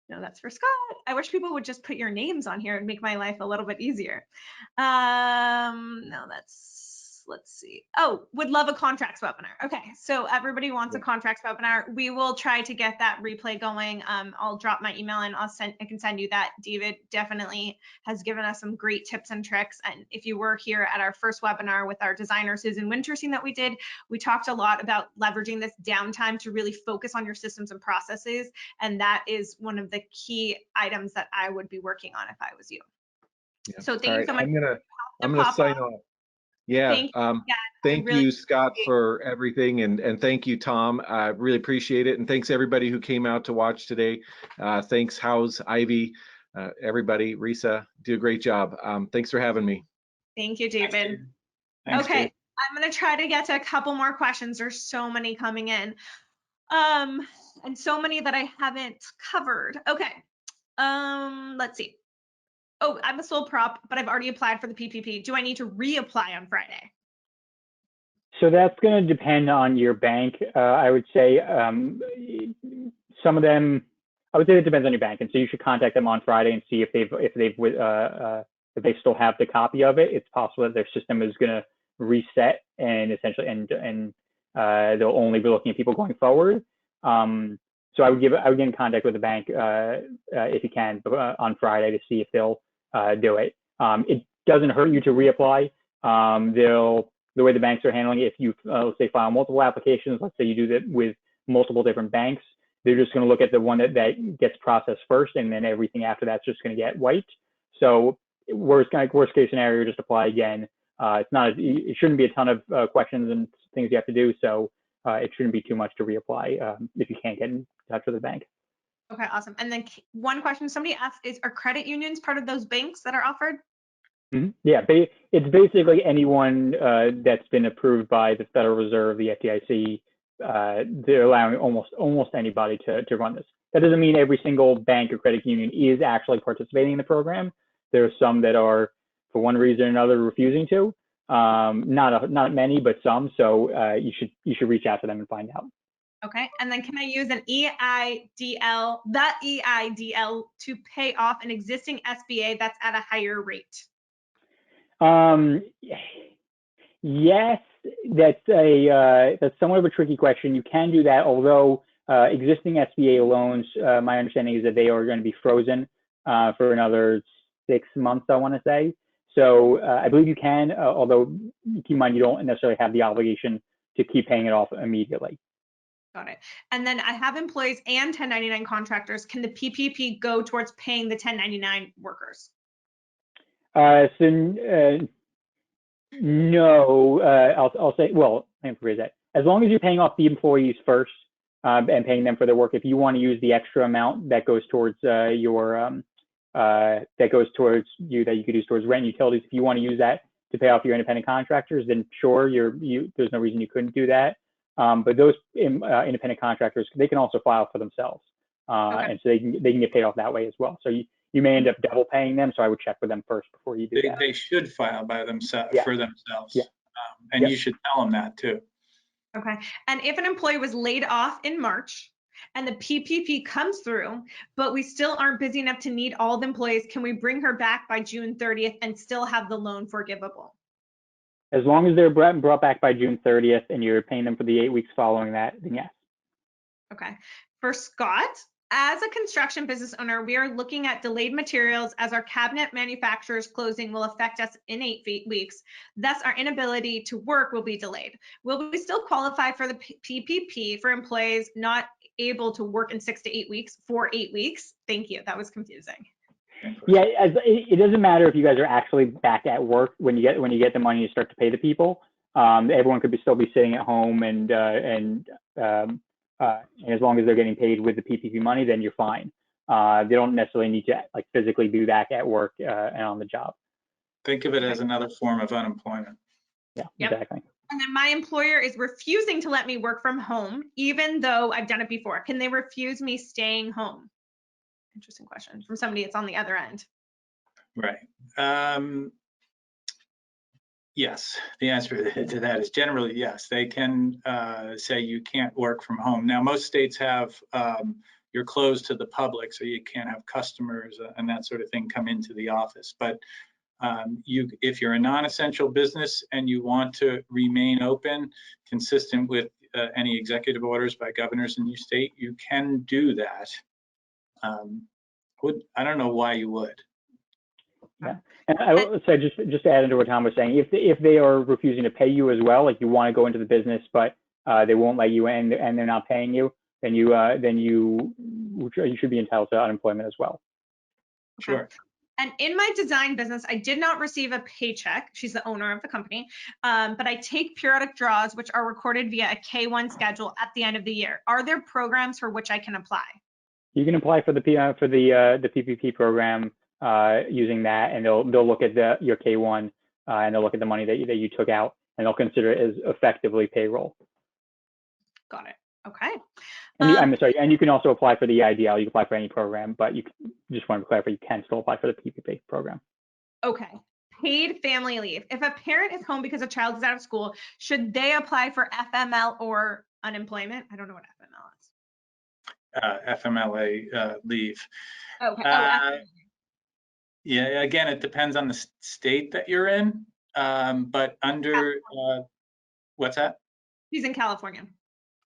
that's for Scott. I wish people would just put your names on here and make my life a little bit easier. No, let's see. Oh, would love a contracts webinar. Okay, so everybody wants a contracts webinar. We will try to get that replay going. I'll drop my email and I can send you that. David definitely has given us some great tips and tricks. And if you were here at our first webinar with our designer, Susan Winterseen, that we did, we talked a lot about leveraging this downtime to really focus on your systems and processes. And that is one of the key items that I would be working on if I was you. Yeah. So thank you so much. I'm gonna sign off. Yeah, thank you, Scott, for everything, and thank you, Tom. I really appreciate it, and thanks everybody who came out to watch today. Thanks, House, Ivy, everybody, Risa, do a great job. Thanks for having me. Thank you, David. Thanks, okay, Dave. I'm gonna try to get to a couple more questions. There's so many coming in, and so many that I haven't covered. Okay, let's see. Oh, I'm a sole prop, but I've already applied for the PPP. Do I need to reapply on Friday? So that's going to depend on your bank. I would say some of them. I would say it depends on your bank, and so you should contact them on Friday and see if they still have the copy of it. It's possible that their system is going to reset and essentially they'll only be looking at people going forward. So I would get in contact with the bank if you can on Friday to see if they'll do it. It doesn't hurt you to reapply. The way the banks are handling it, if you let's say file multiple applications, let's say you do that with multiple different banks, they're just going to look at the one that gets processed first, and then everything after that's just going to get wiped. So worst case scenario, just apply again. It shouldn't be a ton of questions and things you have to do. So it shouldn't be too much to reapply if you can't get in touch with the bank. Okay, awesome. And then one question somebody asked is, are credit unions part of those banks that are offered? Mm-hmm. Yeah, it's basically anyone that's been approved by the Federal Reserve, the FDIC. They're allowing almost anybody to run this. That doesn't mean every single bank or credit union is actually participating in the program. There are some that are, for one reason or another, refusing to. Not many, but some. So you should reach out to them and find out. Okay, and then can I use an EIDL to pay off an existing SBA that's at a higher rate? Yes, that's somewhat of a tricky question. You can do that, although existing SBA loans, my understanding is that they are going to be frozen for another 6 months, I want to say. So I believe you can, although keep in mind you don't necessarily have the obligation to keep paying it off immediately. Got it. And then I have employees and 1099 contractors. Can the PPP go towards paying the 1099 workers? No, I'll say, well, let me rephrase that. As long as you're paying off the employees first and paying them for their work, if you want to use the extra amount that goes towards that you could use towards rent and utilities, if you want to use that to pay off your independent contractors, then sure, there's no reason you couldn't do that. But those independent contractors, they can also file for themselves. and so they can get paid off that way as well. So you may end up double paying them. So I would check with them first before you do that. They should file by themselves for themselves, and you should tell them that too. Okay. And if an employee was laid off in March and the PPP comes through, but we still aren't busy enough to need all the employees, can we bring her back by June 30th and still have the loan forgivable? As long as they're brought back by June 30th and you're paying them for the 8 weeks following that, then yes. Okay. For Scott, as a construction business owner, we are looking at delayed materials as our cabinet manufacturer's closing will affect us in 8 weeks. Thus, our inability to work will be delayed. Will we still qualify for the PPP for employees not able to work in 6 to 8 weeks for 8 weeks? Thank you. That was confusing. Yeah, it doesn't matter if you guys are actually back at work when you get the money, you start to pay the people. Everyone could still be sitting at home, and as long as they're getting paid with the PPP money, then you're fine. They don't necessarily need to like physically be back at work and on the job. Think of it as another form of unemployment. Yeah, exactly. And then my employer is refusing to let me work from home, even though I've done it before. Can they refuse me staying home? Interesting question from somebody that's on the other end. Right. Yes, the answer to that is generally yes. They can say you can't work from home. Now, most states have you're closed to the public, so you can't have customers and that sort of thing come into the office. But if you're a non-essential business and you want to remain open, consistent with any executive orders by governors in your state, you can do that. I don't know why you would. Yeah, and I will say just to add into what Tom was saying, if they are refusing to pay you as well, like you want to go into the business, but they won't let you in and they're not paying you, then you should be entitled to unemployment as well. Sure. And in my design business, I did not receive a paycheck. She's the owner of the company, but I take periodic draws, which are recorded via a K-1 schedule at the end of the year. Are there programs for which I can apply? You can apply for the PPP program using that, and they'll look at your K-1 and they'll look at the money that you took out, and they'll consider it as effectively payroll. Got it. Okay. And I'm sorry, and you can also apply for the EIDL. You can apply for any program, but you just want to clarify, you can still apply for the PPP program. Okay. Paid family leave. If a parent is home because a child is out of school, should they apply for FML or unemployment? I don't know what FML is. FMLA leave. Okay. Yeah, again, it depends on the state that you're in, but under, what's that? He's in California.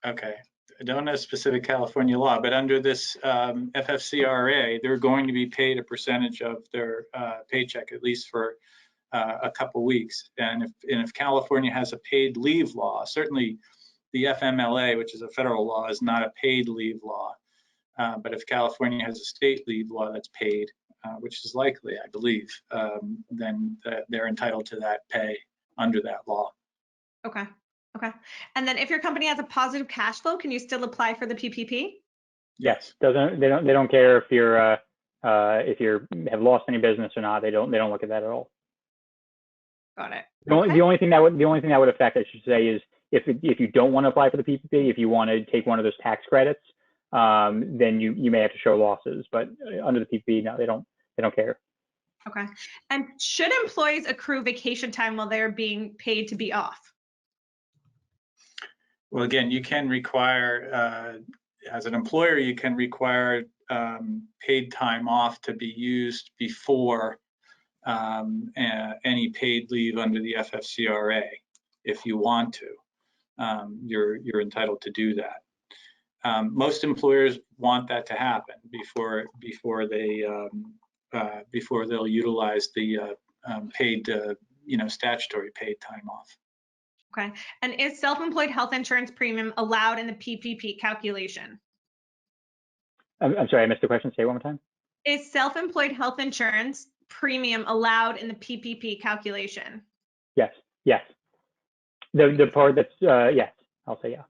Okay, I don't know specific California law, but under this FFCRA, they're going to be paid a percentage of their paycheck, at least for a couple weeks. And if California has a paid leave law, certainly the FMLA, which is a federal law, is not a paid leave law. But if California has a state leave law that's paid, which is likely, I believe, then they're entitled to that pay under that law. Okay. Okay. And then if your company has a positive cash flow, can you still apply for the PPP? Yes. They don't care if you have lost any business or not. They don't look at that at all. Got it. The only thing that would affect, I should say, is if you don't want to apply for the PPP, if you want to take one of those tax credits, then you may have to show losses. But under the PPP, no, they don't care. Okay. And should employees accrue vacation time while they're being paid to be off? Well, again, you can require, as an employer, you can require paid time off to be used before any paid leave under the FFCRA. If you want to, you're entitled to do that. Most employers want that to happen before they'll utilize the paid, statutory paid time off. Okay. And is self-employed health insurance premium allowed in the PPP calculation? I'm sorry, I missed the question. Say it one more time. Is self-employed health insurance premium allowed in the PPP calculation? Yes. The part that's yes, I'll say yeah.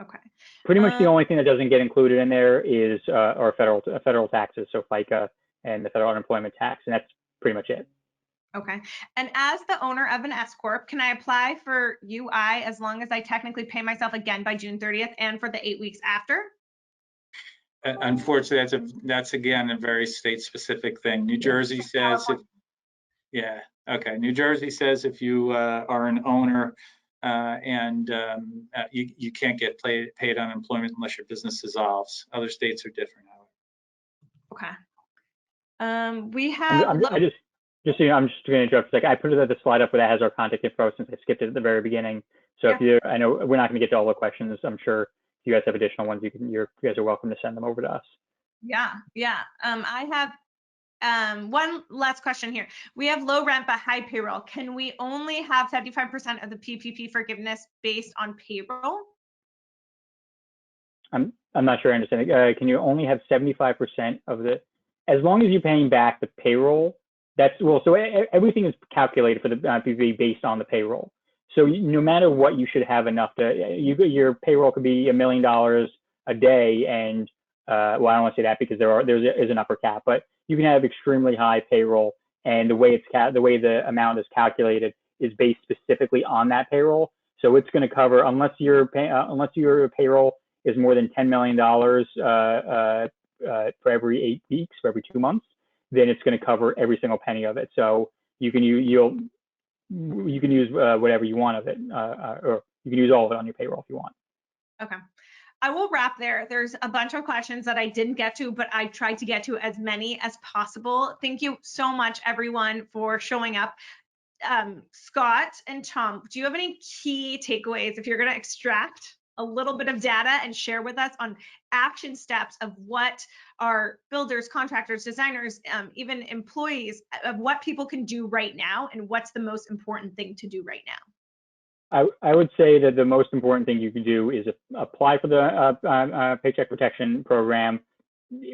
Okay. Pretty much the only thing that doesn't get included in there is our federal taxes, so FICA and the federal unemployment tax, and that's pretty much it. Okay. And as the owner of an S Corp, can I apply for UI as long as I technically pay myself again by June 30th and for the 8 weeks after? Unfortunately, that's again a very state-specific thing. New Jersey says, New Jersey says if you are an owner and you can't get paid unemployment unless your business dissolves. Other states are different. Okay. We have. I'm just so you know, I'm just going to interrupt. Like I put the slide up where that has our contact info since I skipped it at the very beginning. So if you, I know we're not going to get to all the questions. I'm sure if you guys have additional ones, you guys are welcome to send them over to us. Yeah. I have one last question here. We have low rent but high payroll. Can we only have 75% of the PPP forgiveness based on payroll? I'm not sure I understand. Can you only have 75% of the, as long as you're paying back the payroll? That's well. So everything is calculated for the PPP based on the payroll. So no matter what, you should have enough to. Your payroll could be $1 million a day, and well, I don't want to say that because there is an upper cap, but you can have extremely high payroll, and the way the amount is calculated is based specifically on that payroll. So it's going to cover unless your payroll is more than $10 million for every 8 weeks, for every 2 months, then it's going to cover every single penny of it. So you can use whatever you want of it, or you can use all of it on your payroll if you want. Okay. I will wrap there. There's a bunch of questions that I didn't get to, but I tried to get to as many as possible. Thank you so much, everyone, for showing up. Scott and Tom, do you have any key takeaways if you're going to extract a little bit of data and share with us on action steps of what our builders, contractors, designers, even employees, of what people can do right now and what's the most important thing to do right now? I would say that the most important thing you can do is apply for the Paycheck Protection Program.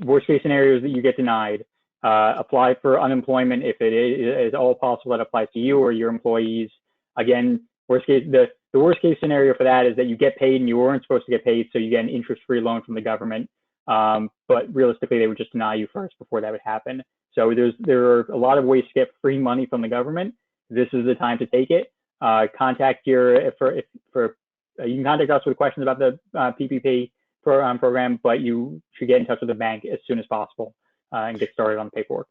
Worst case scenario is that you get denied. Apply for unemployment if it is all possible that applies to you or your employees. Again, the worst case scenario for that is that you get paid and you weren't supposed to get paid, so you get an interest-free loan from the government. But realistically, they would just deny you first before that would happen. So there are a lot of ways to get free money from the government. This is the time to take it. Contact you can contact us with questions about the PPP program, but you should get in touch with the bank as soon as possible and get started on the paperwork.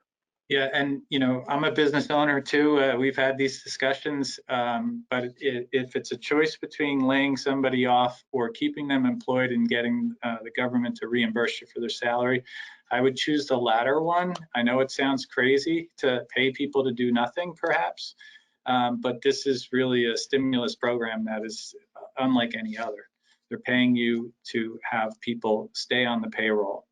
Yeah, and I'm a business owner too. We've had these discussions, but if it's a choice between laying somebody off or keeping them employed and getting the government to reimburse you for their salary, I would choose the latter one. I know it sounds crazy to pay people to do nothing, perhaps, but this is really a stimulus program that is unlike any other. They're paying you to have people stay on the payroll.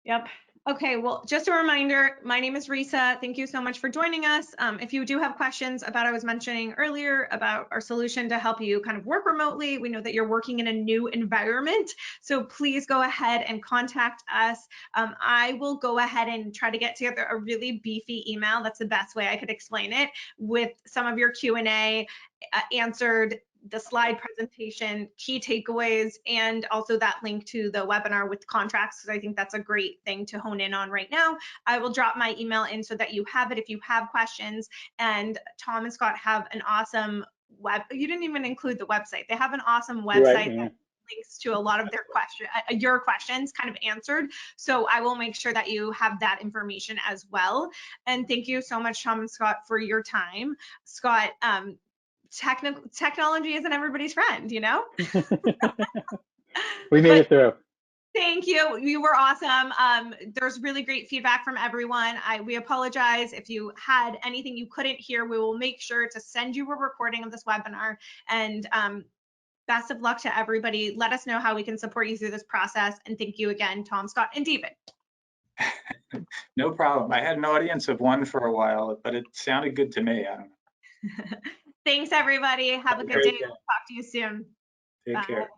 Yep. Okay, well, just a reminder, my name is Risa. Thank you so much for joining us. If you do have questions about I was mentioning earlier about our solution to help you kind of work remotely, we know that you're working in a new environment, so please go ahead and contact us. I will go ahead and try to get together a really beefy email. That's the best way I could explain it, with some of your Q&A answered, the slide presentation, key takeaways, and also that link to the webinar with contracts, because I think that's a great thing to hone in on right now. I will drop my email in so that you have it if you have questions. And Tom and Scott have an awesome you didn't even include the website. They have an awesome website Right, yeah. that links to a lot of their your questions kind of answered. So I will make sure that you have that information as well. And thank you so much, Tom and Scott, for your time. Scott, technology isn't everybody's friend, We made it through. Thank you. You were awesome. There's really great feedback from everyone. We apologize if you had anything you couldn't hear. We will make sure to send you a recording of this webinar. And best of luck to everybody. Let us know how we can support you through this process. And thank you again, Tom, Scott, and David. No problem. I had an audience of one for a while, but it sounded good to me. I don't know. Thanks, everybody. Have a good day. We'll talk to you soon. Take care.